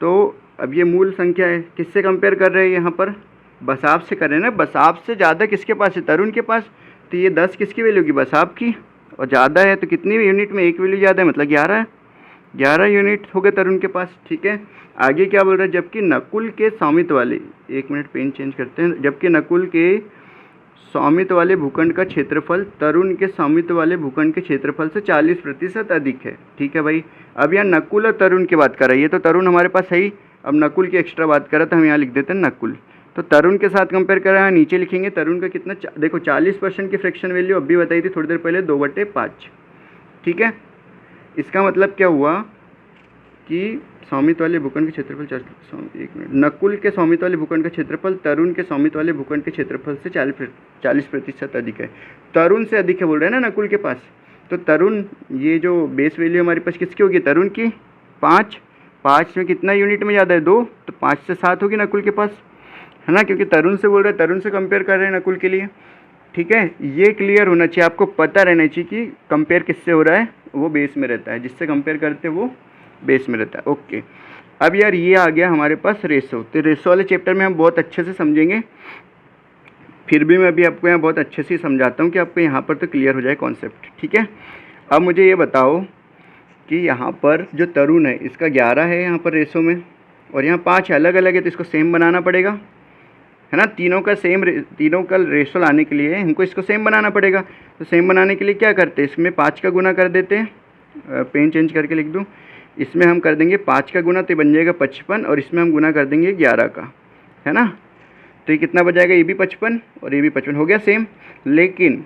तो अब ये मूल संख्या है, किससे कंपेयर कर रहे हैं, यहाँ पर बसाव से कर रहे हैं ना। बसाव से ज़्यादा किसके पास है, तरुण के पास। तो ये 10 किसकी वैल्यू होगी, बसाव की, और ज़्यादा है तो कितनी यूनिट में, एक वैल्यू ज़्यादा है, मतलब 11 यूनिट हो गए तरुण के पास। ठीक है, आगे क्या बोल रहा है, जबकि नकुल के स्वामित्व वाले, एक मिनट पेन चेंज करते हैं, जबकि नकुल के स्वामित्व वाले भूखंड का क्षेत्रफल तरुण के स्वामित्व वाले भूखंड के क्षेत्रफल से 40% अधिक है। ठीक है भाई, अब यहाँ नकुल और तरुण की बात कर रही है, तो तरुण हमारे पास है ही, अब नकुल की एक्स्ट्रा बात करा तो हम यहाँ लिख देते हैं नकुल। तो तरुण के साथ कंपेयर कर रहा है, नीचे लिखेंगे तरुण का कितना, देखो 40% की फ्रैक्शन वैल्यू अभी बताई थी थोड़ी देर पहले, 2/5। ठीक है, इसका मतलब क्या हुआ कि स्वामित्व वाले भूखंड के क्षेत्रफल, एक मिनट, नकुल के स्वामित्व वाले भूखंड का क्षेत्रफल तरुण के स्वामित्व वाले भूखंड के क्षेत्रफल से 40% अधिक है। तरुण से अधिक है बोल रहे हैं ना नकुल के पास। तो तरुण, ये जो बेस वैल्यू हमारे पास किसकी होगी, तरुण की, 5 में कितना यूनिट में ज़्यादा है, 2, तो 5 से 7 होगी नकुल के पास, है ना, क्योंकि तरुण से बोल रहे हैं, तरुण से कंपेयर कर रहे हैं नकुल के लिए। ठीक है, ये क्लियर होना चाहिए, आपको पता रहना चाहिए कि कंपेयर किससे हो रहा है, वो बेस में रहता है, जिससे कंपेयर करते हैं वो बेस में रहता है। ओके, अब यार ये आ गया हमारे पास रेशो। तो रेशो वाले चैप्टर में हम बहुत अच्छे से समझेंगे, फिर भी मैं अभी आपको यहाँ बहुत अच्छे से समझाता हूँ कि आपको यहाँ पर तो क्लियर हो जाए कॉन्सेप्ट। ठीक है, अब मुझे ये बताओ कि यहाँ पर जो तरुण है इसका 11 है यहाँ पर रेशो में, और यहाँ 5 अलग अलग है, तो इसको सेम बनाना पड़ेगा, है ना। तीनों का रेशो लाने के लिए हमको इसको सेम बनाना पड़ेगा। तो सेम बनाने के लिए क्या करते हैं, इसमें 5 का गुना कर देते हैं, पेन चेंज करके लिख दूँ, इसमें हम कर देंगे 5 का गुना तो बन जाएगा 55, और इसमें हम गुना कर देंगे 11 का, है ना। तो ये कितना बच जाएगा, ये भी 55 और ये भी 55, हो गया सेम। लेकिन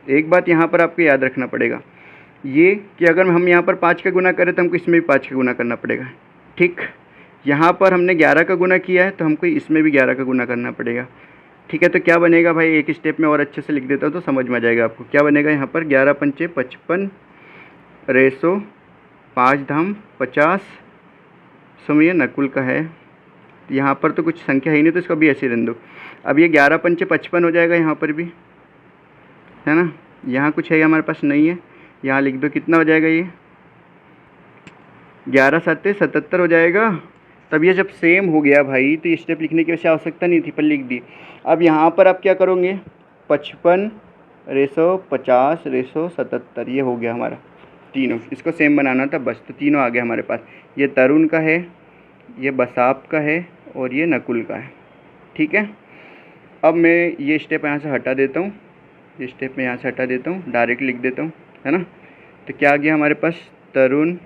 एक बात यहाँ पर आपको याद रखना पड़ेगा, ये कि अगर हम यहाँ पर 5 का गुना करें तो हमको इसमें भी 5 का गुना करना पड़ेगा। ठीक, यहाँ पर हमने 11 का गुना किया है तो हमको इसमें भी 11 का गुना करना पड़ेगा। ठीक है, तो क्या बनेगा भाई, एक स्टेप में और अच्छे से लिख देता हूँ तो समझ में आ जाएगा आपको। क्या बनेगा यहाँ पर, 11 पंचे 55 रेशो 5 धाम 50, समय नकुल का है। यहाँ पर तो कुछ संख्या ही नहीं, तो इसको भी ऐसे रहने दो। अब ये 11 पंचे 55 हो जाएगा यहाँ पर भी, है ना। यहाँ कुछ है हमारे पास नहीं है, यहाँ लिख दो, कितना हो जाएगा ये, 11 7 77 हो जाएगा। तब ये जब सेम हो गया भाई तो ये स्टेप लिखने की वैसे आवश्यकता नहीं थी, पर लिख दी। अब यहाँ पर आप क्या करोगे, 55 रेशो 50 रेशो 77, ये हो गया हमारा तीनों, इसको सेम बनाना था बस, तो तीनों आ गए हमारे पास। ये तरुण का है, ये बसाव का है, और ये नकुल का है। ठीक है, अब मैं ये स्टेप यहाँ से हटा देता हूँ, ये स्टेप मैं यहाँ से हटा देता हूँ, डायरेक्ट लिख देता हूँ, है ना। तो क्या आ गया हमारे पास, तरुण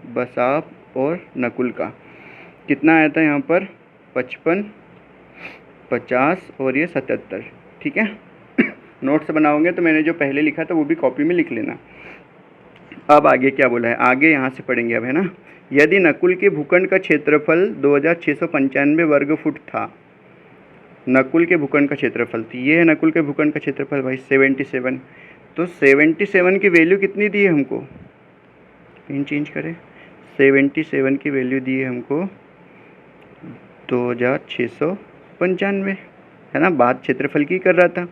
बसाव और नकुल का कितना आया था यहाँ पर, 55 50 और ये 77। ठीक है, नोट्स बनाओगे तो मैंने जो पहले लिखा था वो भी कॉपी में लिख लेना। अब आगे क्या बोला है, आगे यहाँ से पढ़ेंगे अब, है ना। यदि नकुल के भूखंड का क्षेत्रफल 2695 वर्ग फुट था, नकुल के भूखंड का क्षेत्रफल, तो ये है नकुल के भूखंड का क्षेत्रफल भाई 77। तो 77 की वैल्यू कितनी दी है हमको, इन चेंज करें, 77 की वैल्यू दी है हमको 2695, है ना। बात क्षेत्रफल की कर रहा था।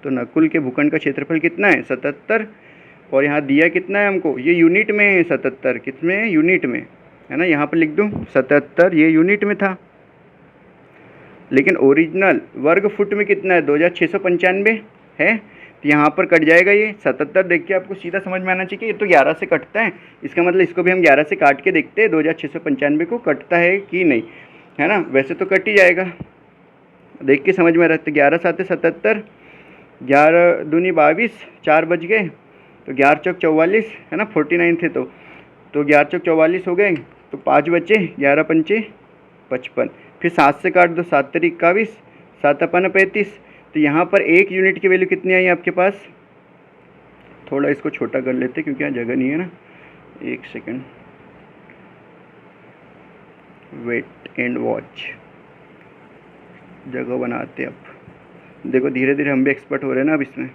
तो नकुल के भूखंड का क्षेत्रफल कितना है 77, और यहाँ दिया कितना है हमको, ये यूनिट में है 77, कितने में, यूनिट में, है ना। यहाँ पर लिख दूँ 77, ये यूनिट में था, लेकिन ओरिजिनल वर्ग फुट में कितना है 2695 है। तो यहाँ पर कट जाएगा ये 77, देख के आपको सीधा समझ में आना चाहिए कि ये तो 11 से कटता है, इसका मतलब इसको भी हम 11 से काट के देखते हैं 2695 को कटता है कि नहीं, है ना। वैसे तो कट ही जाएगा, देख के समझ में आ रहा है। तो 11 7 77, 11 दूनी 22, 4 बज गए, तो 11 चौक 44, है ना, 49 थे तो 11 चौक 44 हो गए, तो 5 बचे, 11 पंचे 55, फिर 7 से काट दो, 7 तारीख 21, 7 अपन 35। तो यहाँ पर एक यूनिट की वैल्यू कितनी आई आपके पास, थोड़ा इसको छोटा कर लेते क्योंकि यहाँ जगह नहीं है ना, एक सेकंड, वेट एंड वॉच, जगह बनाते अब, देखो धीरे धीरे हम भी एक्सपर्ट हो रहे हैं ना अब इसमें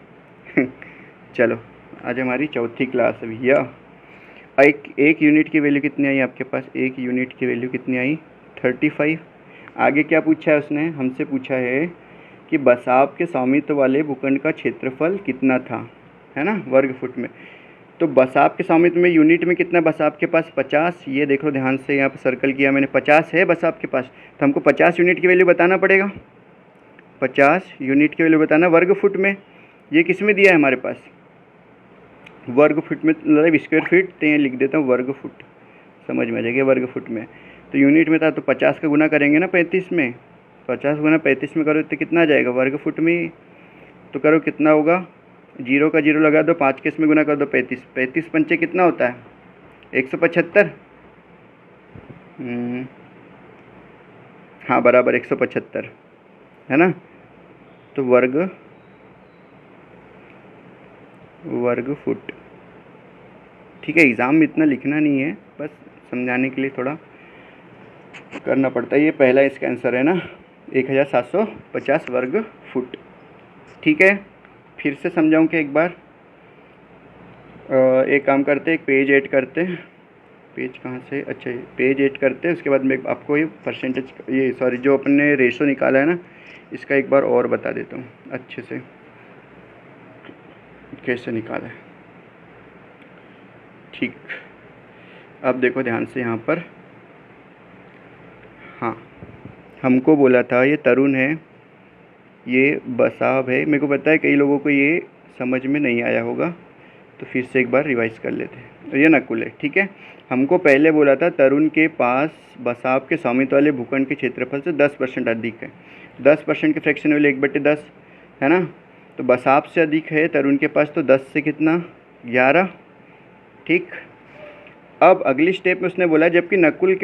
चलो, आज हमारी चौथी क्लास है भैया। एक यूनिट की वैल्यू कितनी आई आपके पास, एक यूनिट की वैल्यू कितनी आई 35। आगे क्या पूछा है उसने, हमसे पूछा है कि बसाव के स्वामित्व वाले भूखंड का क्षेत्रफल कितना था, है ना, वर्ग फुट में। तो बसाव के स्वामित्व में यूनिट में कितना, बसाव के पास 50, ये देख लो ध्यान से, यहाँ पर सर्कल किया मैंने, 50 है बसाव के पास, तो हमको 50 यूनिट की वैल्यू बताना पड़ेगा, 50 यूनिट की वैल्यू बताना वर्ग फुट में। ये किस में दिया है हमारे पास, वर्ग फुट में, मतलब स्क्वायर फीट, तो यहाँ लिख देता हूँ वर्ग फुट, समझ में आ जाएगा वर्ग फुट में। तो यूनिट में था तो 50 का गुना करेंगे ना 35 में, 50 गुना 35 में करो तो कितना आ जाएगा वर्ग फुट में, तो करो कितना होगा, जीरो का जीरो लगा दो, 5 के इसमें गुना कर दो 35, 35 पंचे कितना होता है 175, हाँ बराबर 175, है ना। तो वर्ग फुट, ठीक है। एग्ज़ाम में इतना लिखना नहीं है, बस समझाने के लिए थोड़ा करना पड़ता है। ये पहला इसका आंसर है ना, 1750 वर्ग फुट, ठीक है। फिर से समझाऊँ कि एक बार, एक काम करते, एक पेज ऐड करते, पेज कहाँ से, अच्छा पेज ऐड करते, उसके बाद मैं आपको ये परसेंटेज, ये सॉरी जो अपन ने रेशो निकाला है ना, इसका एक बार और बता देता हूँ अच्छे से कैसे निकाला है, ठीक। अब देखो ध्यान से यहाँ पर, हाँ हमको बोला था ये तरुण है, ये बसाव है, मेरे को पता है कई लोगों को ये समझ में नहीं आया होगा, तो फिर से एक बार रिवाइज कर लेते हैं। तो ये नकुल है, ठीक है। हमको पहले बोला था तरुण के पास बसाव के स्वामित्व वाले भूखंड के क्षेत्रफल से 10% अधिक है, 10% के फ्रैक्शन वैल्यू 1/10, है ना। तो बसाव से अधिक है तरुण के पास, तो 10 से कितना 11, ठीक। अब अगली स्टेप में उसने बोला जबकि नकुल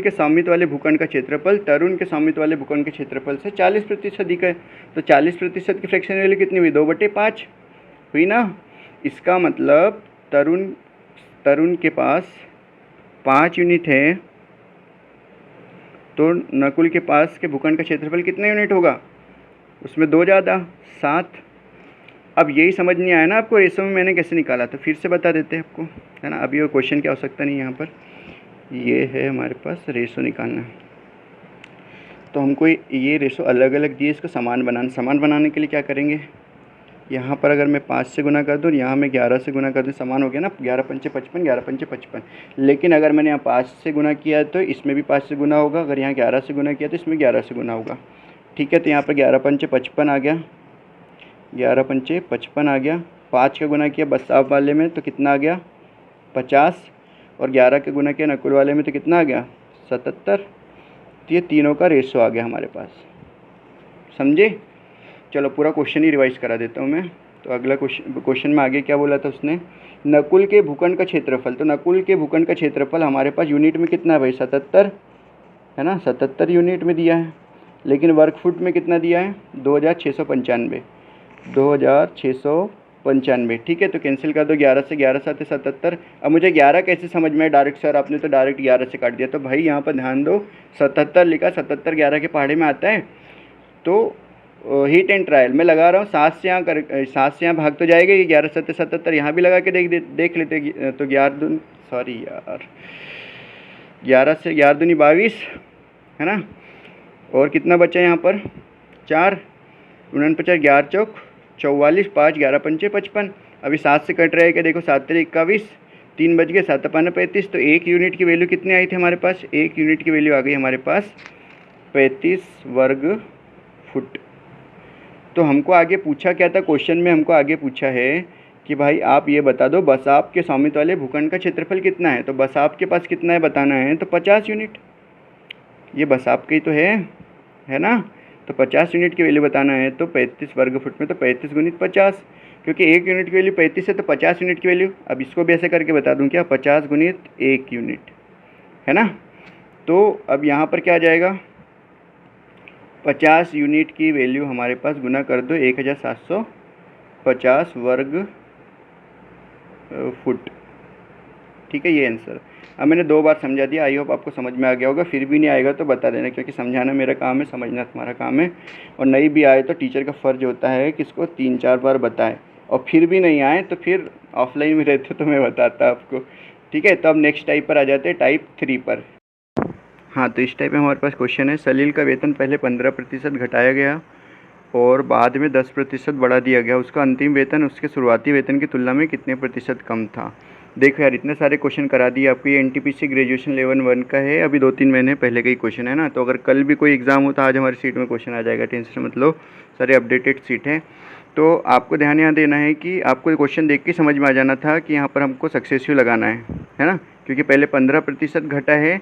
के स्वामित्व वाले भूखंड का क्षेत्रफल तरुण के स्वामित्व वाले भूखंड के क्षेत्रफल से 40% अधिक है, तो 40% की फ्रैक्शन वैल्यू कितनी हुई 2/5 हुई ना। इसका मतलब तरुण के पास 5 यूनिट है, तो नकुल के पास के भूखंड का क्षेत्रफल कितना यूनिट होगा, उसमें 2 ज़्यादा 7। अब यही समझ नहीं आया ना आपको रेशो में मैंने कैसे निकाला, तो फिर से बता देते हैं आपको, है ना। अभी वो क्वेश्चन की आवश्यकता नहीं है, यहाँ पर ये है हमारे पास रेशो निकालना, तो हमको ये रेशो अलग अलग दिए, इसको समान बनाने के लिए क्या करेंगे, यहाँ पर अगर मैं 5 से गुना कर दूँ, यहाँ मैं 11 से गुना कर दूँ, समान हो गया ना, 11 पंचे 55, 11 पंचे 55। लेकिन अगर मैंने यहाँ 5 से गुना किया तो इसमें भी 5 से गुना होगा, अगर यहाँ 11 से गुना किया तो इसमें 11 से गुना होगा, ठीक है। तो यहाँ पर 11 पंचे 55 आ गया, 11 पंचे 55 आ गया, 5 का गुना किया बसाव वाले में तो कितना आ गया 50, और 11 का गुना किया नकुल वाले में तो कितना आ गया 77। तो ये तीनों का रेशो आ गया हमारे पास, समझे। चलो पूरा क्वेश्चन ही रिवाइज करा देता हूँ मैं। तो अगला क्वेश्चन में आगे क्या बोला था उसने, नकुल के भूखंड का क्षेत्रफल, तो नकुल के भूखंड का क्षेत्रफल हमारे पास यूनिट में कितना है भाई 77, है ना, 77 यूनिट में दिया है, लेकिन वर्ग फुट में कितना दिया है 2695, 2695 95। ठीक है, तो कैंसिल कर दो 11 से, 11 7 77। अब मुझे 11 कैसे समझ में है डायरेक्ट? सर आपने तो डायरेक्ट 11 से काट दिया। तो भाई यहाँ पर ध्यान दो, 77 लिखा, 77 11 के पहाड़े में आता है। तो हीट एंड ट्रायल मैं लगा रहा हूँ, 7 से यहाँ कर, 7 से यहाँ भाग तो जाएगा ये, 11 7 77 यहाँ भी लगा के देख लेते। तो 11 दूनी, सॉरी यार, 11 से 11 दूनी 22 है ना। और कितना बचा यहाँ पर? 4, 49, 11 चौक 44, 5 11 पंचे 55। अभी 7 से कट रहा है क्या? देखो 7 तेरे 21, 3 बज गए, 7 पाना 35। तो 1 यूनिट की वैल्यू कितनी आई थी हमारे पास? 1 यूनिट की वैल्यू आ गई हमारे पास 35 वर्ग फुट। तो हमको आगे पूछा क्या था क्वेश्चन में? हमको आगे पूछा है कि भाई आप ये बता दो बसाप के स्वामित्व वाले भूखंड का क्षेत्रफल कितना है। तो बसाप के पास कितना है बताना है, तो 50 यूनिट। ये बसाप की तो है ना। तो 50 यूनिट की वैल्यू बताना है, तो 35 वर्ग फुट में तो 35 गुणित 50, क्योंकि 1 यूनिट की वैल्यू 35 है तो 50 यूनिट की वैल्यू। अब इसको भी ऐसे करके बता दूं क्या? 50 गुणित 1 यूनिट, है ना। तो अब यहाँ पर क्या आ जाएगा? 50 यूनिट की वैल्यू हमारे पास गुना कर दो 1750 वर्ग फुट। ठीक है, ये आंसर। अब मैंने 2 बार समझा दिया, आई होप आपको समझ में आ गया होगा। फिर भी नहीं आएगा तो बता देना, क्योंकि समझाना मेरा काम है, समझना तुम्हारा काम है। और नहीं भी आए तो टीचर का फ़र्ज होता है कि इसको 3-4 बार बताएं। और फिर भी नहीं आए तो फिर ऑफलाइन में रहते तो मैं बताता आपको। ठीक है, तो अब नेक्स्ट टाइप पर आ जाते हैं, टाइप 3 पर। हाँ, तो इस टाइप में हमारे पास क्वेश्चन है, सलील का वेतन पहले 15% घटाया गया और बाद में 10% बढ़ा दिया गया। उसका अंतिम वेतन उसके शुरुआती वेतन की तुलना में कितने प्रतिशत कम था? देखो यार, इतने सारे क्वेश्चन करा दिए आपको। ये एनटीपीसी ग्रेजुएशन लेवल 1 का है, अभी 2-3 महीने पहले का ही क्वेश्चन है ना। तो अगर कल भी कोई एग्ज़ाम हो तो आज हमारी सीट में क्वेश्चन आ जाएगा, टेंशन मत लो, सारे अपडेटेड सीट है। तो आपको ध्यान यहाँ देना है कि आपको क्वेश्चन देख के समझ में आ जाना था कि यहाँ पर हमको सक्सेसिव लगाना है ना। क्योंकि पहले 15% घटा है,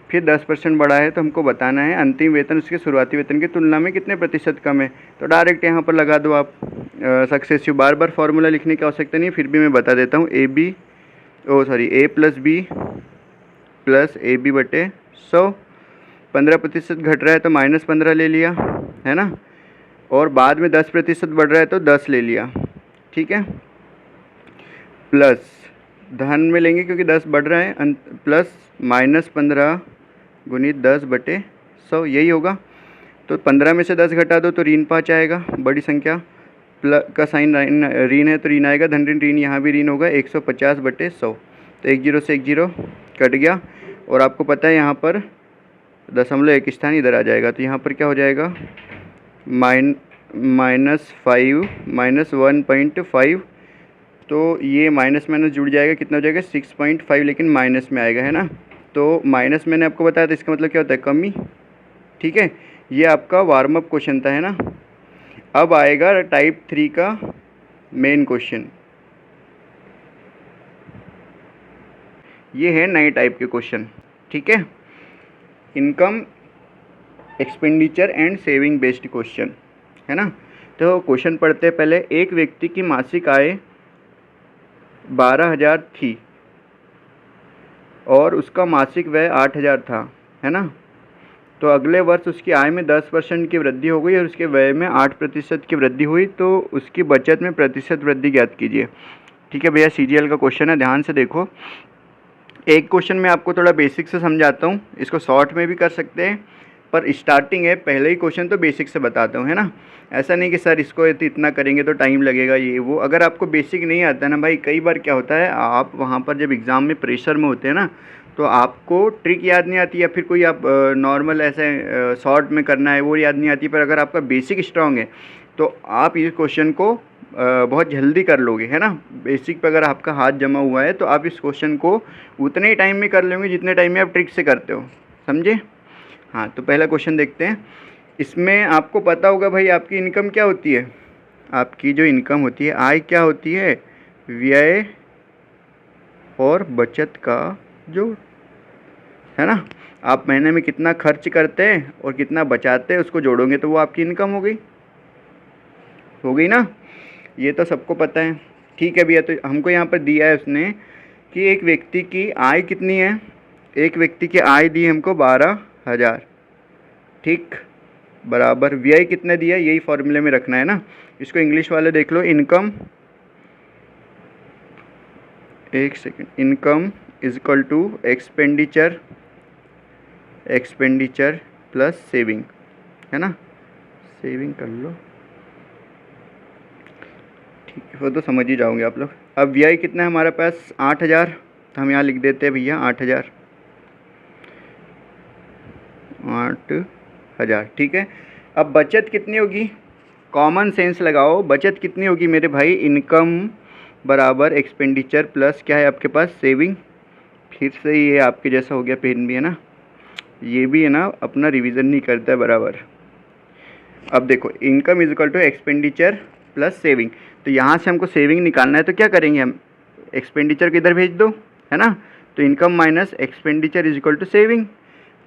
फिर 10% बढ़ा है, तो हमको बताना है अंतिम वेतन उसके शुरुआती वेतन की तुलना में कितने प्रतिशत कम है। तो डायरेक्ट यहाँ पर लगा दो आप सक्सेसिव। बार बार फार्मूला लिखने की आवश्यकता नहीं, फिर भी मैं बता देता हूँ। A plus B plus A B बटे 100। 15% घट रहा है तो -15 ले लिया, है ना। और बाद में 10% बढ़ रहा है तो 10 ले लिया। ठीक है, प्लस धन में लेंगे क्योंकि 10 बढ़ रहा है, प्लस -15 गुणित 10 बटे 100, यही होगा। तो 15 में से 10 घटा दो तो ऋण 5 आएगा, बड़ी संख्या प्लस का साइन ऋण है तो ऋण आएगा, धन ऋण ऋण यहाँ भी ऋण होगा, 150 बटे 100। तो 1 जीरो से 1 जीरो कट गया। और आपको पता है यहाँ पर दशमलव एक स्थान इधर आ जाएगा, तो यहाँ पर क्या हो जाएगा? -1.5। तो ये माइनस माइनस जुड़ जाएगा, कितना हो जाएगा? 6.5, लेकिन माइनस में आएगा, है ना। तो माइनस मैंने आपको बताया था, इसका मतलब क्या होता है? कमी। ठीक है, ये आपका वार्म अप क्वेश्चन था, है ना। अब आएगा टाइप 3 का मेन क्वेश्चन। ये है नए टाइप के क्वेश्चन। ठीक है, income expenditure and saving based question, है ना। तो क्वेश्चन पढ़ते हैं पहले। एक व्यक्ति की मासिक आय 12,000 थी और उसका मासिक व्यय 8,000 था, है ना। तो अगले वर्ष उसकी आय में 10% की वृद्धि हो गई और उसके व्यय में 8% की वृद्धि हुई, तो उसकी बचत में प्रतिशत वृद्धि ज्ञात कीजिए। ठीक है भैया, सीजीएल का क्वेश्चन है, ध्यान से देखो। एक क्वेश्चन मैं आपको थोड़ा बेसिक से समझाता हूँ, इसको शॉर्ट में भी कर सकते हैं, पर स्टार्टिंग है, पहले ही क्वेश्चन तो बेसिक से बताता हूँ, है ना। ऐसा नहीं कि सर इसको इतना करेंगे तो टाइम लगेगा ये वो। अगर आपको बेसिक नहीं आता है ना भाई, कई बार क्या होता है, आप वहाँ पर जब एग्ज़ाम में प्रेशर में होते हैं ना, तो आपको ट्रिक याद नहीं आती, या फिर कोई आप नॉर्मल ऐसे शॉर्ट में करना है वो याद नहीं आती। पर अगर आपका बेसिक स्ट्रांग है तो आप इस क्वेश्चन को बहुत जल्दी कर लोगे, है ना। बेसिक पे अगर आपका हाथ जमा हुआ है तो आप इस क्वेश्चन को उतने ही टाइम में कर लोगे जितने टाइम में आप ट्रिक से करते हो, समझे। हाँ, तो पहला क्वेश्चन देखते हैं। इसमें आपको पता होगा भाई, आपकी इनकम क्या होती है? आपकी जो इनकम होती है, आय क्या होती है? व्यय और बचत का जोड़, है ना। आप महीने में कितना खर्च करते हैं और कितना बचाते हैं उसको जोड़ोगे तो वो आपकी इनकम हो गई ना। ये तो सबको पता है। ठीक है भैया, तो हमको यहाँ पर दिया है उसने कि एक व्यक्ति की आय कितनी है। एक व्यक्ति की आय दी हमको 12,000, ठीक, बराबर व्यय कितने दिया, यही फॉर्मूले में रखना है ना। इसको इंग्लिश वाले देख लो, इनकम एक second, income is equal to expenditure plus saving, है ना, सेविंग कर लो, ठीक है, वो तो समझ ही जाओगे आप लोग। अब वी आई कितना है हमारे पास 8000, तो हम यहाँ लिख देते हैं भैया 8000, ठीक है। अब बचत कितनी होगी, कॉमन सेंस लगाओ, बचत कितनी होगी मेरे भाई, इनकम बराबर एक्सपेंडिचर प्लस क्या है आपके पास सेविंग। फिर से ये आपके जैसा हो गया, पेन भी है ना, ये भी है ना अपना रिवीजन नहीं करता है बराबर। अब देखो income is equal to expenditure plus saving, तो यहाँ से हमको सेविंग निकालना है, तो क्या करेंगे हम, एक्सपेंडिचर को इधर भेज दो, है ना, तो income minus expenditure is equal to saving.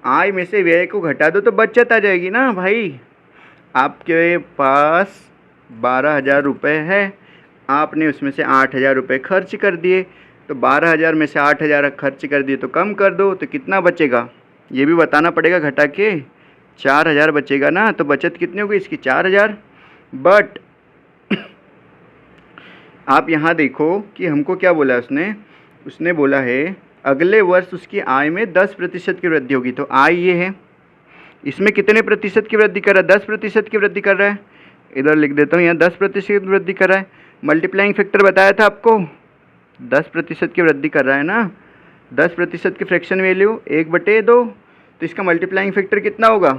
आय में से व्यय को घटा दो तो बचत आ जाएगी ना भाई। आपके पास 12,000 रुपये है, आपने उसमें से 8,000 रुपये खर्च कर दिए, तो 12,000 में से 8,000 खर्च कर दिए तो कम कर दो, तो कितना बचेगा ये भी बताना पड़ेगा, घटा के 4,000 बचेगा ना, तो बचत कितनी होगी इसकी 4,000। बट आप यहाँ देखो कि हमको क्या बोला उसने बोला है अगले वर्ष उसकी आय में 10% की वृद्धि होगी, तो आय ये है, इसमें कितने प्रतिशत की वृद्धि कर रहा है, 10% की वृद्धि कर रहा है, इधर लिख देता हूँ यहाँ 10% वृद्धि कर रहा है। मल्टीप्लाइंग फैक्टर बताया था आपको, 10% की वृद्धि कर रहा है ना, 10% की फ्रैक्शन वैल्यू 1/2, तो इसका मल्टीप्लाइंग फैक्टर कितना होगा,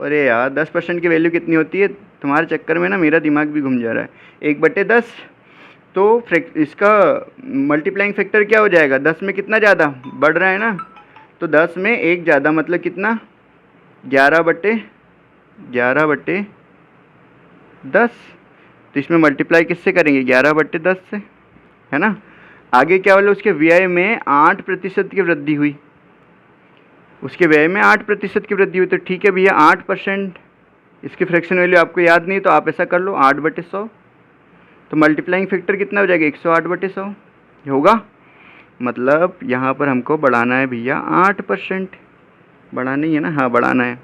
अरे यार 10% की वैल्यू कितनी होती है, तुम्हारे चक्कर में ना मेरा दिमाग भी घूम जा रहा है, 1/10, तो इसका मल्टीप्लाइंग फैक्टर क्या हो जाएगा, 10 में कितना ज़्यादा बढ़ रहा है ना, तो 10 में 1 ज़्यादा मतलब कितना 11/10, तो इसमें मल्टीप्लाई किससे करेंगे 11/10 से, है ना। आगे क्या बोले, उसके व्यय में 8% की वृद्धि हुई, उसके व्यय में 8% की वृद्धि हुई, तो ठीक है भैया 8%, इसकी फ्रैक्शन वैल्यू आपको याद नहीं तो आप ऐसा कर लो 8/100, तो मल्टीप्लाइंग फैक्टर कितना हो जाएगा 108/100 होगा, मतलब यहाँ पर हमको बढ़ाना है भैया 8%, बढ़ाना ही है ना, हाँ बढ़ाना है,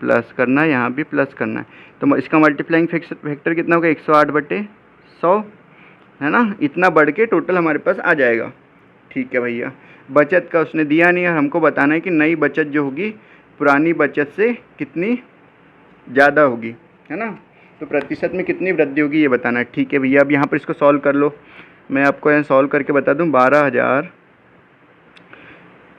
प्लस करना है, यहाँ भी प्लस करना है, तो इसका मल्टीप्लाइंग फैक्टर कितना होगा 108/100, है ना, इतना बढ़ के टोटल हमारे पास आ जाएगा। ठीक है भैया, बचत का उसने दिया नहीं है, हमको बताना है कि नई बचत जो होगी पुरानी बचत से कितनी ज़्यादा होगी, है ना, तो प्रतिशत में कितनी वृद्धि होगी ये बताना है। ठीक है भैया, अब यहाँ पर इसको सॉल्व कर लो, मैं आपको यहाँ सॉल्व करके बता दूँ,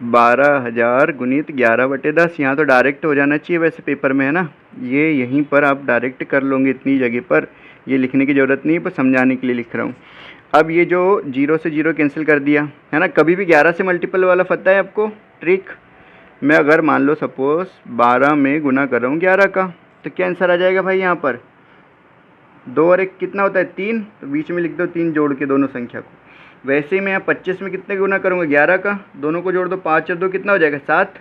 12,000 गुणित 11/10, यहाँ तो डायरेक्ट हो जाना चाहिए वैसे पेपर में, है ना, ये यहीं पर आप डायरेक्ट कर लोगे, इतनी जगह पर ये लिखने की ज़रूरत नहीं है, पर समझाने के लिए लिख रहा हूँ। अब ये जो 0 से 0 कैंसिल कर दिया, है ना, कभी भी 11 से मल्टीपल वाला पता है आपको ट्रिक, मैं अगर मान लो सपोज़ 12 में गुना कर रहा हूँ 11 का, तो क्या आंसर आ जाएगा भाई, यहाँ पर 2 और 1 कितना होता है 3, तो बीच में लिख दो 3 जोड़ के दोनों संख्या को। वैसे ही मैं यहाँ 25 में कितने गुना करूँगा 11 का, दोनों को जोड़ दो, 5 और 2 कितना हो जाएगा 7,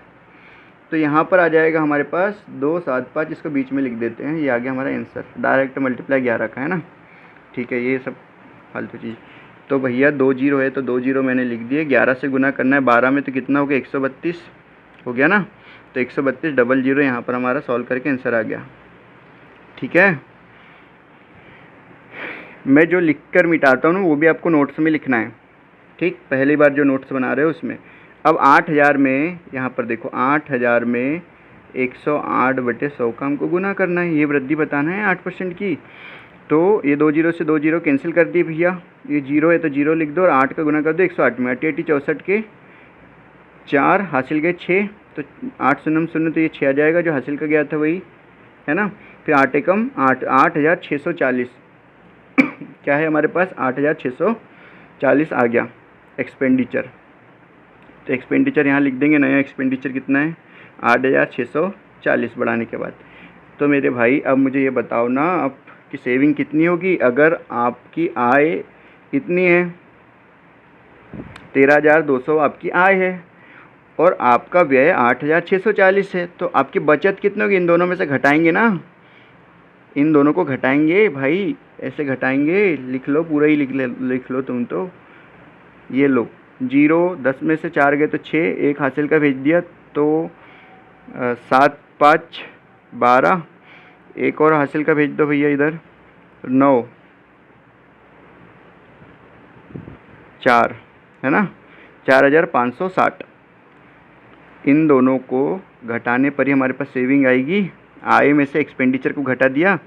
तो यहाँ पर आ जाएगा हमारे पास 2 7 5, इसको बीच में लिख देते हैं, ये आ गया हमारा आंसर, डायरेक्ट मल्टीप्लाई 11 का, है ना। ठीक है, ये सब फालतू चीज़, तो भैया 2 जीरो है तो 2 जीरो मैंने लिख दिए, 11 से गुना करना है 12 में, तो कितना हो गया 132 हो गया ना, तो 132 डबल जीरो यहाँ पर हमारा सॉल्व करके आंसर आ गया। ठीक है, मैं जो लिख कर मिटाता हूँ ना वो भी आपको नोट्स में लिखना है, ठीक, पहली बार जो नोट्स बना रहे हो उसमें। अब 8,000 में यहाँ पर देखो 8,000 में 108/100 का हमको गुना करना है, ये वृद्धि बताना है 8% की, तो ये 2 जीरो से 2 जीरो कैंसिल कर दिए भैया, ये जीरो है तो जीरो लिख दो और 8 का गुना कर दो 108 में, 8 64 के 4 हासिल गए 6, तो 8 शून्य शून्य, तो ये 6 आ जाएगा जो हासिल का गया था वही, है ना, फिर 8 एकम 8, 8,640 क्या है हमारे पास 8,640 आ गया एक्सपेंडिचर, तो एक्सपेंडिचर यहाँ लिख देंगे, नया एक्सपेंडिचर कितना है 8,640 बढ़ाने के बाद। तो मेरे भाई अब मुझे ये बताओ ना, अब की सेविंग कितनी होगी, अगर आपकी आय इतनी है 13,200 आपकी आय है और आपका व्यय 8,640 है, तो आपकी बचत कितनी होगी, इन दोनों में से घटाएंगे ना, इन दोनों को घटाएंगे भाई, ऐसे घटाएंगे, लिख लो पूरा ही लिख लो तुम तो, ये लो 0, 10 में से 4 गए तो 6, एक हासिल का भेज दिया तो 7 5 12, एक और हासिल का भेज दो भैया इधर 9 4, है ना, 4560। इन दोनों को घटाने पर ही हमारे पास सेविंग आएगी। आय में से एक्सपेंडिचर को घटा दिया,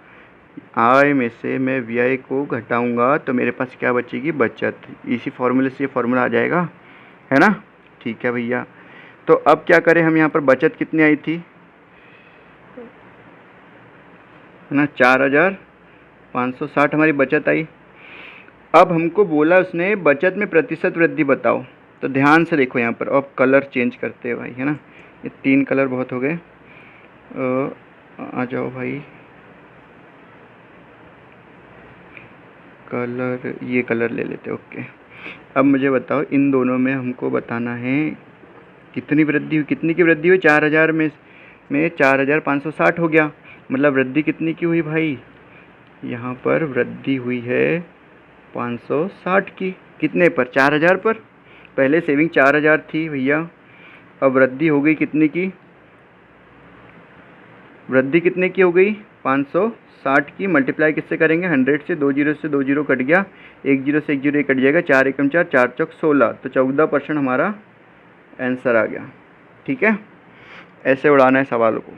आय में से मैं व्यय को घटाऊंगा तो मेरे पास क्या बचेगी, बचत। इसी फॉर्मूले से ये फॉर्मूला आ जाएगा, है ना। ठीक है भैया, तो अब क्या करें हम, यहाँ पर बचत कितनी आई थी, है ना, 4560 हमारी बचत आई। अब हमको बोला उसने बचत में प्रतिशत वृद्धि बताओ, तो ध्यान से देखो यहाँ पर। अब कलर चेंज करते हैं भाई, है ना, ये 3 कलर बहुत हो गए। आ जाओ भाई, कलर, ये कलर ले लेते, ओके। अब मुझे बताओ इन दोनों में हमको बताना है कितनी वृद्धि हुई, कितनी की वृद्धि हुई, 4000 में 4560 हो गया, मतलब वृद्धि कितनी की हुई भाई, यहाँ पर वृद्धि हुई है 560 की। कितने पर, 4000 पर। पहले सेविंग 4000 थी भैया, अब वृद्धि हो गई कितनी की, वृद्धि कितने की हो गई, 560 की। मल्टीप्लाई किससे करेंगे, 100 से, 2 जीरो से 2 जीरो कट गया, 1 जीरो से 1 जीरो कट जाएगा, 4 एकम 4, 4 चौक 16, तो 14% हमारा आंसर आ गया। ठीक है, ऐसे उड़ाना है सवालों को।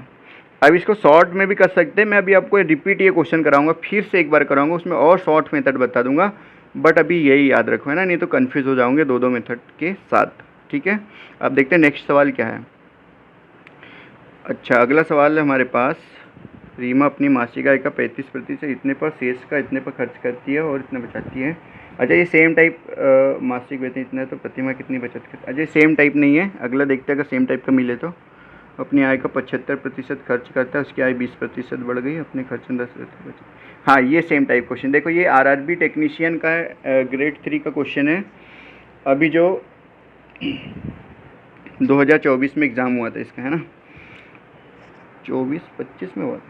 अब इसको शॉर्ट में भी कर सकते हैं, मैं अभी आपको रिपीट ये क्वेश्चन कराऊंगा, फिर से एक बार कराऊंगा, उसमें और शॉर्ट मेथड बता दूंगा, बट अभी यही याद रखो, है ना, नहीं तो कंफ्यूज हो जाओगे दो मेथड के साथ। ठीक है, अब देखते हैं नेक्स्ट सवाल क्या है। अच्छा, अगला सवाल है हमारे पास, रीमा अपनी मासिक आय का 35% इतने पर, शेष का इतने पर खर्च करती है और इतना बचाती है। अच्छा, ये सेम टाइप मासिक वेतन इतना है तो प्रतिमा कितनी बचत करती है। अच्छा, ये सेम टाइप नहीं है, अगला देखते हैं अगर सेम टाइप का मिले तो। अपनी आय का 75% खर्च करता है, उसकी आय 20% बढ़ गई, अपने खर्च में 10% बचा। हाँ, ये सेम टाइप क्वेश्चन, देखो ये आरआरबी टेक्नीशियन का ग्रेड 3 का क्वेश्चन है, अभी जो 2024 में एग्ज़ाम हुआ था इसका, है ना, 24-25 में हुआ था,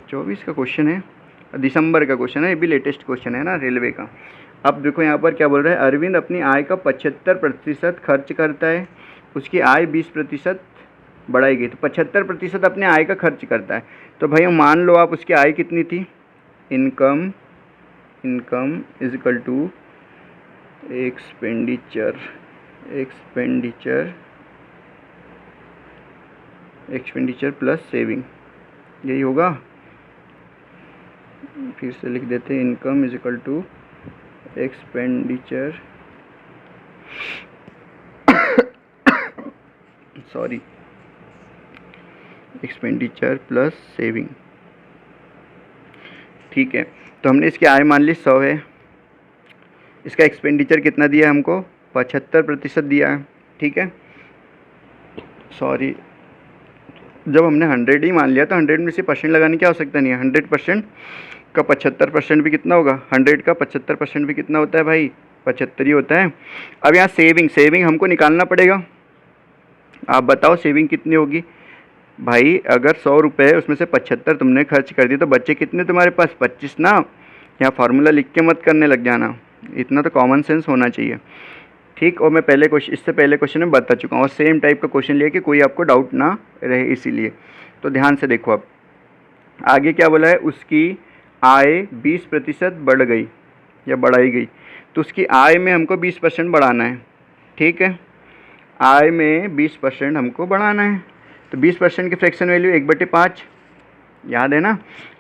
24 का क्वेश्चन है, दिसंबर का क्वेश्चन है, ये भी लेटेस्ट क्वेश्चन है ना रेलवे का। अब देखो यहाँ पर क्या बोल रहा है, अरविंद अपनी आय का 75% खर्च करता है, उसकी आय 20% बढ़ाई गई, तो 75% अपने आय का खर्च करता है। तो भाई मान लो आप उसकी आय कितनी थी, income is equal to expenditure plus saving, यही होगा। फिर से लिख देते हैं, income is equal to expenditure expenditure plus saving. ठीक है, तो हमने इसकी आय मान ली 100 है, इसका एक्सपेंडिचर कितना दिया है हमको, 75% दिया है। ठीक है, सॉरी, जब हमने 100 ही मान लिया तो 100 में से परसेंट लगाने की आवश्यकता नहीं है। 100% का 75% भी कितना होगा, 100 का 75% भी कितना होता है भाई, 75 ही होता है। अब यहाँ सेविंग हमको निकालना पड़ेगा, आप बताओ सेविंग कितनी होगी भाई। अगर 100 रुपये उसमें से 75 तुमने खर्च कर दिए तो बच्चे कितने तुम्हारे पास, 25 ना। यहाँ फार्मूला लिख के मत करने लग जाना, इतना तो कॉमन सेंस होना चाहिए। ठीक, और मैं पहले क्वेश्चन, इससे पहले क्वेश्चन में बता चुका हूँ, और सेम टाइप का क्वेश्चन लिया कि कोई आपको डाउट ना रहे, इसीलिए। तो ध्यान से देखो, अब आगे क्या बोला है, उसकी आय 20% बढ़ गई या बढ़ाई गई, तो उसकी आय में हमको 20% बढ़ाना है। ठीक है, आय में 20% हमको बढ़ाना है, तो 20% की फ्रैक्शन वैल्यू 1/5, याद है ना।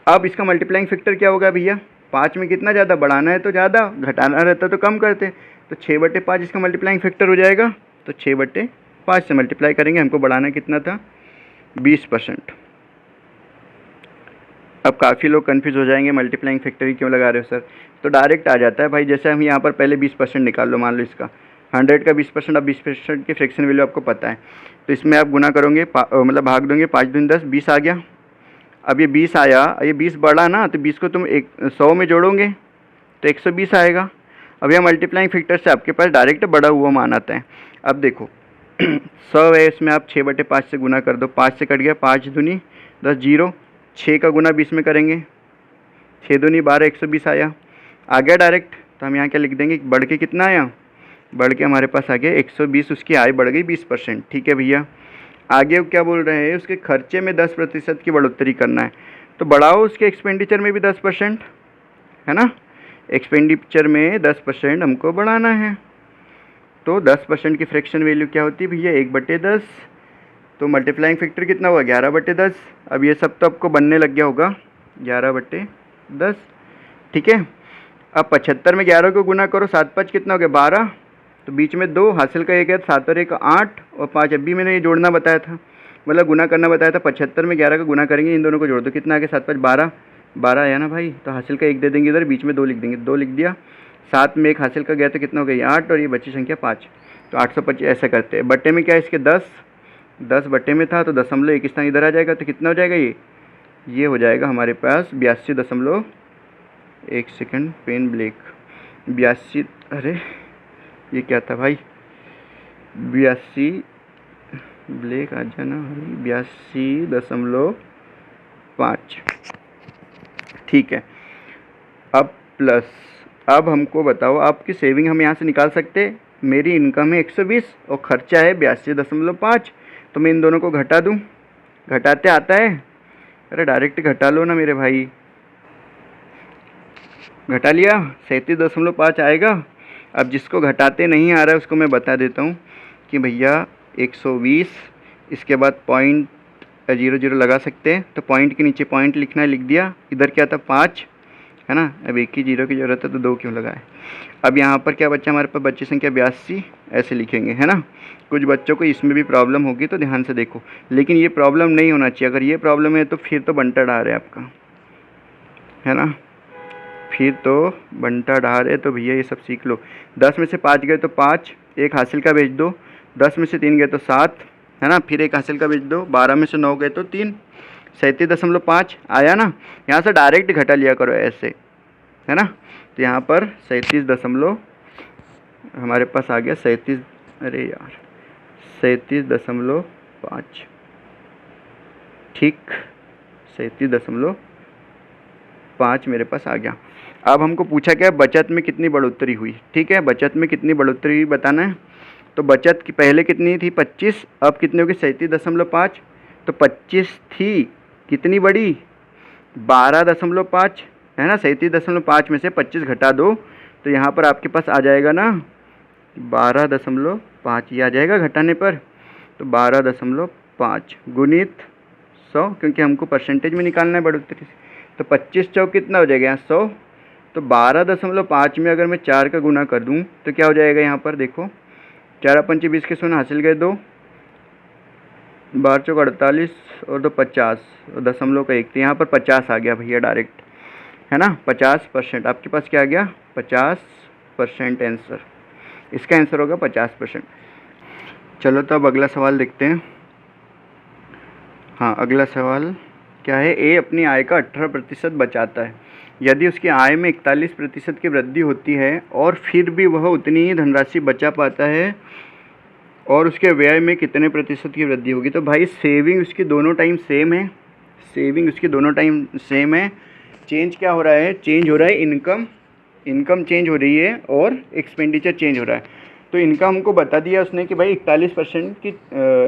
अब इसका मल्टीप्लाइंग फैक्टर क्या होगा भैया, 5 में कितना ज़्यादा, बढ़ाना है तो ज़्यादा, घटाना रहता तो कम करते, तो 6/5 इसका मल्टीप्लाइंग फैक्टर हो जाएगा, तो 6/5 से मल्टीप्लाई करेंगे, हमको बढ़ाना कितना था, 20%। अब काफ़ी लोग कन्फ्यूज़ हो जाएंगे, मल्टीप्लाइंग फैक्टर ही क्यों लगा रहे हो सर, तो डायरेक्ट आ जाता है भाई। जैसे हम यहाँ पर पहले 20% निकाल लो, मान लो इसका 100 का 20%, अब 20% की फ्रैक्शन वैल्यू आपको पता है, तो इसमें आप गुना करोगे, मतलब भाग दोगे, 5 दूनी 10, 20 आ गया। अब ये 20 आया, ये 20 बढ़ा ना, तो 20 को तुम 100 में जोड़ोगे तो 120 आएगा। अब यह मल्टीप्लाइंग फैक्टर से आपके पास डायरेक्ट बढ़ा हुआ मान आता है। अब देखो 100 है, इसमें आप 6/5 से गुना कर दो, 5 से कट गया, 5 दूनी 10, 0, 6 का गुना 20 में करेंगे, 6 दूनी 12, 120 आया, आ गया डायरेक्ट। तो हम यहाँ क्या लिख देंगे, बढ़ के कितना आया, बढ़ के हमारे पास आ गया 120, उसकी आय बढ़ गई 20%। ठीक है भैया, आगे क्या बोल रहे हैं, उसके खर्चे में 10% की बढ़ोतरी करना है, तो बढ़ाओ उसके एक्सपेंडिचर में भी 10%, है ना, एक्सपेंडिचर में 10% हमको बढ़ाना है। तो 10% की फ्रैक्शन वैल्यू क्या होती है भैया, 1/10। तो मल्टीप्लाइंग फैक्टर कितना हुआ, 11/10। अब ये सब तो आपको बनने लग गया होगा, 11/10, ठीक है। अब 75 में 11 को गुना करो, 7×5 कितना हो गया, 12। तो बीच में 2 हासिल का 1 है, 7 और 1 8 और 5। अभी मैंने ये जोड़ना बताया था, मतलब गुना करना बताया था। 75 में 11 का गुना करेंगे, इन दोनों को जोड़ दो, कितना आ गया, 7×5 12, 12 आया ना भाई। तो हासिल का 1 दे देंगे इधर, बीच में 2 लिख देंगे, 2 लिख दिया। 7 में 1 हासिल का गया तो कितना हो गया, 8 और ये बची संख्या 5। तो 825 ऐसा करते हैं। बट्टे में क्या है इसके, 10 बट्टे में था तो 0.1 स्थान इधर आ जाएगा, तो कितना हो जाएगा ये हो जाएगा हमारे पास 82 एक सेकंड, पेन ब्लैक 82, अरे ये क्या था भाई, 82 ब्लैक आ जाना भाई, 82.5, ठीक है। अब प्लस, अब हमको बताओ आपकी सेविंग हम यहाँ से निकाल सकते हैं। मेरी इनकम है 120 और ख़र्चा है 82.5, तो मैं इन दोनों को घटा दूँ, घटाते आता है, अरे डायरेक्ट घटा लो ना मेरे भाई, घटा लिया, 37.5 आएगा। अब जिसको घटाते नहीं आ रहा है उसको मैं बता देता हूँ कि भैया 120, इसके बाद पॉइंट 00 लगा सकते हैं, तो पॉइंट के नीचे पॉइंट लिखना है, लिख दिया। इधर क्या था 5 है ना, अब एक ही 0 की ज़रूरत है तो 2 क्यों लगाए। अब यहाँ पर क्या बच्चा हमारे पास, बच्ची संख्या 82 ऐसे लिखेंगे, है ना। कुछ बच्चों को इसमें भी प्रॉब्लम होगी तो ध्यान से देखो, लेकिन ये प्रॉब्लम नहीं होना चाहिए। अगर ये प्रॉब्लम है तो फिर तो बंटा डार है आपका, है ना, फिर तो बंटा डार है। तो भैया ये सब सीख लो। 10 में से 5 गए तो 5, एक हासिल का भेज दो। 10 में से 3 गए तो 7, है ना, फिर एक हासिल का भेज दो। 12 में से 9 गए तो 3, 37.5 आया ना। यहाँ से डायरेक्ट घटा लिया करो ऐसे, है ना। तो यहाँ पर 37 हमारे पास आ गया 37, अरे यार 37.5, ठीक, 37.5 मेरे पास आ गया। अब हमको पूछा क्या, बचत में कितनी बढ़ोतरी हुई, ठीक है। बचत में कितनी बढ़ोतरी हुई बताना है। तो बचत की पहले कितनी थी 25, अब कितनी होगी 37.5। तो 25 थी, कितनी बड़ी 12.5, है ना। 37.5 में से 25 घटा दो तो यहाँ पर आपके पास आ जाएगा ना 12.5, ये आ जाएगा घटाने पर। तो 12.5 गुणित 100, क्योंकि हमको परसेंटेज में निकालना है बढ़ोतरी से। तो 25 चौक कितना हो जाएगा यहाँ 100। तो 12.5 में अगर मैं 4 का गुना कर दूँ तो क्या हो जाएगा यहाँ पर देखो, 4 पंचे 20 के 100 हासिल गए 2, 12 चौक 48 और 2 50 और 0.1, तो यहाँ पर 50 आ गया भैया डायरेक्ट, है ना। 50% आपके पास क्या आ गया, 50% आंसर, इसका आंसर होगा 50%। चलो तो अब अगला सवाल देखते हैं। हाँ, अगला सवाल क्या है, ए अपनी आय का 18% बचाता है। यदि उसकी आय में 41% की वृद्धि होती है और फिर भी वह उतनी ही धनराशि बचा पाता है, और उसके व्यय में कितने प्रतिशत की वृद्धि होगी। तो भाई सेविंग उसकी दोनों टाइम सेम है, सेविंग उसकी दोनों टाइम सेम है। चेंज क्या हो रहा है, चेंज हो रहा है इनकम चेंज हो रही है और एक्सपेंडिचर चेंज हो रहा है। तो इनकम हमको बता दिया उसने कि भाई 41% की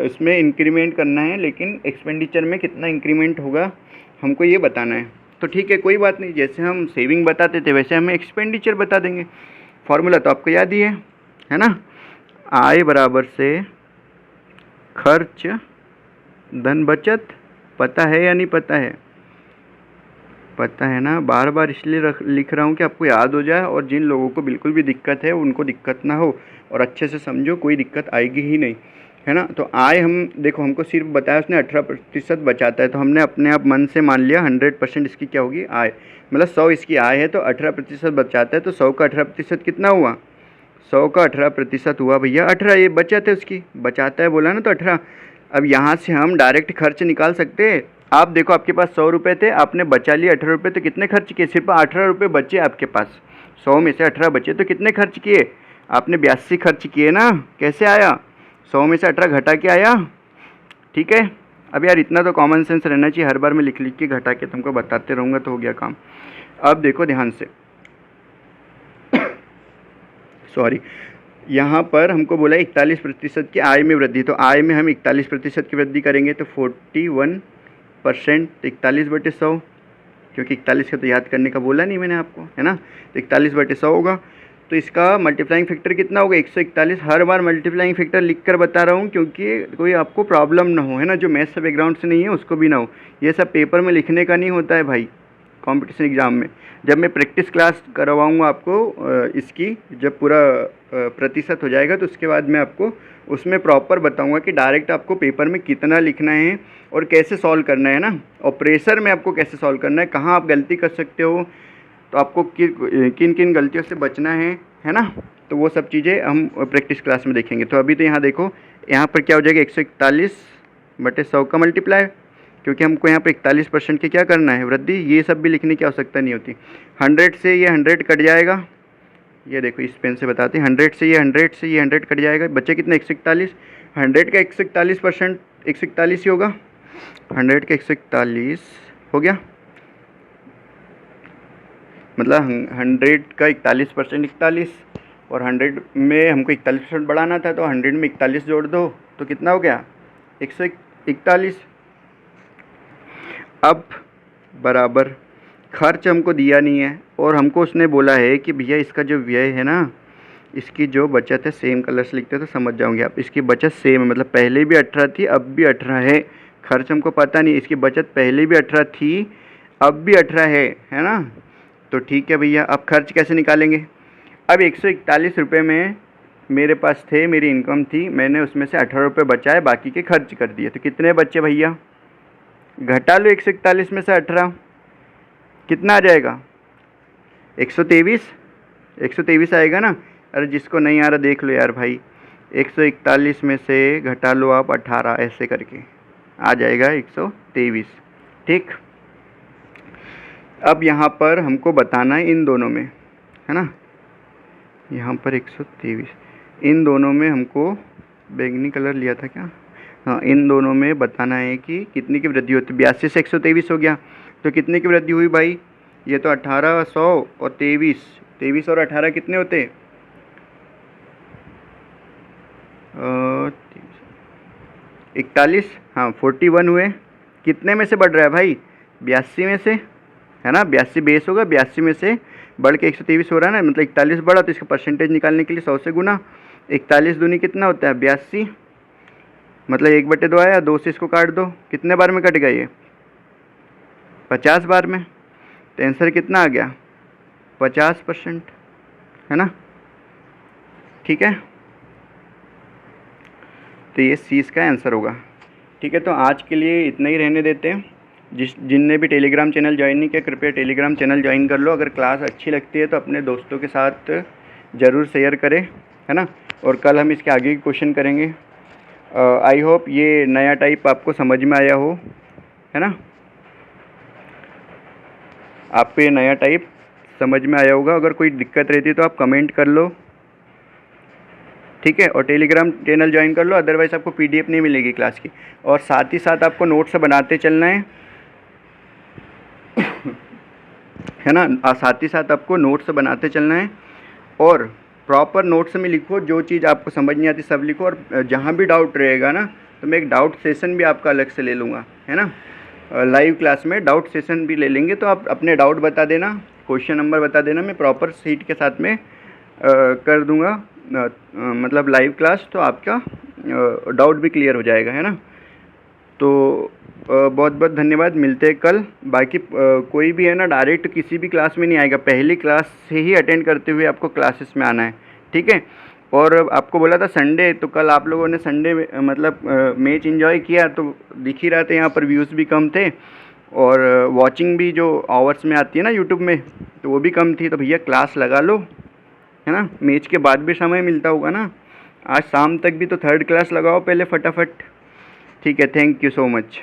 इसमें इंक्रीमेंट करना है, लेकिन एक्सपेंडिचर में कितना इंक्रीमेंट होगा हमको ये बताना है। तो ठीक है, कोई बात नहीं, जैसे हम सेविंग बताते थे वैसे हमें एक्सपेंडिचर बता देंगे। फॉर्मूला तो आपको याद ही है ना। आय बराबर से खर्च धन बचत, पता है या नहीं पता है, पता है ना। बार बार इसलिए लिख रहा हूँ कि आपको याद हो जाए, और जिन लोगों को बिल्कुल भी दिक्कत है उनको दिक्कत ना हो, और अच्छे से समझो, कोई दिक्कत आएगी ही नहीं, है ना। तो आय हम देखो, हमको सिर्फ बताया उसने 18% बचाता है, तो हमने अपने आप मन से मान लिया 100% इसकी क्या होगी आय, मतलब 100 इसकी आय है तो 18% बचाता है। तो 100 का 18% कितना हुआ, 100 का 18% हुआ भैया 18, ये बचत है उसकी, बचाता है बोला ना तो 18। अब यहाँ से हम डायरेक्ट खर्च निकाल सकते हैं। आप देखो आपके पास 100 रुपये थे, आपने बचा लिए 18 रुपये, तो कितने खर्च किए, सिर्फ 18 रुपये बचे आपके पास। 100 में से 18 बचे तो कितने खर्च किए, आपने 82 खर्च किए ना। कैसे आया, 100 में से 18 घटा के आया, ठीक है। अब यार इतना तो कॉमन सेंस रहना चाहिए, हर बार मैं लिख लिख के घटा के तुमको बताते रहूँगा तो हो गया काम। अब देखो ध्यान से, सॉरी, यहाँ पर हमको बोला 41% की आय में वृद्धि, तो आय में हम 41% की वृद्धि करेंगे तो 41%, 41/100, क्योंकि 41 का तो याद करने का बोला नहीं मैंने आपको, है ना। तो 41/100 होगा। तो तो इसका मल्टीप्लाइंग फैक्टर कितना होगा 141। हर बार मल्टीप्लाइंग फैक्टर लिख कर बता रहा हूँ क्योंकि कोई आपको प्रॉब्लम ना हो, है ना, जो मैथ्स बैकग्राउंड से नहीं है उसको भी ना हो। ये सब पेपर में लिखने का नहीं होता है भाई, कंपटीशन एग्ज़ाम में। जब मैं प्रैक्टिस क्लास करवाऊँगा आपको इसकी, जब पूरा प्रतिशत हो जाएगा तो उसके बाद मैं आपको उसमें प्रॉपर बताऊंगा कि डायरेक्ट आपको पेपर में कितना लिखना है और कैसे सॉल्व करना है ना, और प्रेशर में आपको कैसे सॉल्व करना है, कहाँ आप गलती कर सकते हो, तो आपको किन किन गलतियों से बचना है ना। तो वो सब चीज़ें हम प्रैक्टिस क्लास में देखेंगे। तो अभी तो यहाँ देखो, यहाँ पर क्या हो जाएगा 141/100 का मल्टीप्लाई, क्योंकि हमको यहाँ पे 41% के क्या करना है, वृद्धि। ये सब भी लिखने की आवश्यकता नहीं होती। 100 से ये 100 कट जाएगा, ये देखो इस पेन से बताते हैं। 100 से ये 100 कट जाएगा, बच्चे कितने 141। 100 का 141% 141 ही होगा, 100 का 141 हो गया, मतलब 100 का 41% 41, और 100 में हमको 41% बढ़ाना था तो 100 में 41 जोड़ दो तो कितना हो गया 141। अब बराबर खर्च हमको दिया नहीं है और हमको उसने बोला है कि भैया इसका जो व्यय है ना, इसकी जो बचत है, सेम कलर से लिखते तो समझ जाओगे आप, इसकी बचत सेम है, मतलब पहले भी 18 थी अब भी 18 है। खर्च हमको पता नहीं, इसकी बचत पहले भी 18 थी अब भी 18 है ना। तो ठीक है भैया, अब खर्च कैसे निकालेंगे। अब 141 रुपये में मेरे पास थे, मेरी इनकम थी, मैंने उसमें से 18 रुपये बचाए, बाकी के खर्च कर दिए। तो कितने बच्चे भैया, घटा लो 141 में से 18, कितना आ जाएगा 123 आएगा ना। अरे जिसको नहीं आ रहा देख लो यार भाई, 141 में से घटा लो आप 18, ऐसे करके आ जाएगा 123। ठीक, अब यहाँ पर हमको बताना है इन दोनों में, है ना, यहाँ पर 123, इन दोनों में हमको बैंगनी कलर लिया था क्या, हाँ, इन दोनों में बताना है कि कितनी की वृद्धि होती है। 82 से 123 हो गया तो कितने की वृद्धि हुई भाई, ये तो 1800 और 23 और 18 कितने होते 41, हाँ 41 हुए। कितने में से बढ़ रहा है भाई, 82 में से, है ना, 82 बेस होगा, 82 में से बढ़ के 123 हो रहा है ना, मतलब 41 बढ़ा तो इसका परसेंटेज निकालने के लिए 100 से गुना, 41 दूनी कितना होता है 82, मतलब 1/2 आया, 2 से इसको काट दो, कितने बार में कट गया ये 50 बार में। तो आंसर कितना आ गया 50%, है ना। ठीक है, तो ये सी इसका आंसर होगा। ठीक है, तो आज के लिए इतना ही रहने देते हैं। जिनने भी टेलीग्राम चैनल ज्वाइन नहीं किया कृपया टेलीग्राम चैनल ज्वाइन कर लो। अगर क्लास अच्छी लगती है तो अपने दोस्तों के साथ ज़रूर शेयर करें, है ना। और कल हम इसके आगे क्वेश्चन करेंगे। आई होप ये नया टाइप आपको समझ में आया हो, है ना, आपको ये नया टाइप समझ में आया होगा। अगर कोई दिक्कत रहती है तो आप कमेंट कर लो, ठीक है, और टेलीग्राम चैनल ज्वाइन कर लो, अदरवाइज़ आपको पीडीएफ नहीं मिलेगी क्लास की। और साथ ही साथ आपको नोट्स बनाते चलना है ना, साथ ही साथ आपको नोट्स बनाते चलना है और प्रॉपर नोट्स में लिखो, जो चीज़ आपको समझ नहीं आती सब लिखो। और जहाँ भी डाउट रहेगा ना तो मैं एक डाउट सेशन भी आपका अलग से ले लूँगा, है ना, लाइव क्लास में डाउट सेशन भी ले लेंगे। तो आप अपने डाउट बता देना, क्वेश्चन नंबर बता देना, मैं प्रॉपर सीट के साथ में कर दूँगा, मतलब लाइव क्लास, तो आपका डाउट भी क्लियर हो जाएगा, है ना। तो बहुत बहुत धन्यवाद, मिलते हैं कल। बाकी कोई भी है ना डायरेक्ट किसी भी क्लास में नहीं आएगा, पहली क्लास से ही अटेंड करते हुए आपको क्लासेस में आना है, ठीक है। और आपको बोला था संडे, तो कल आप लोगों ने संडे मतलब मैच एंजॉय किया तो दिख ही रहा था, यहाँ पर व्यूज़ भी कम थे और वॉचिंग भी जो आवर्स में आती है ना यूट्यूब में तो वो भी कम थी। तो भैया क्लास लगा लो, है ना, मैच के बाद भी समय मिलता होगा ना, आज शाम तक भी तो थर्ड क्लास लगाओ पहले फटाफट। ठीक है, थैंक यू सो मच।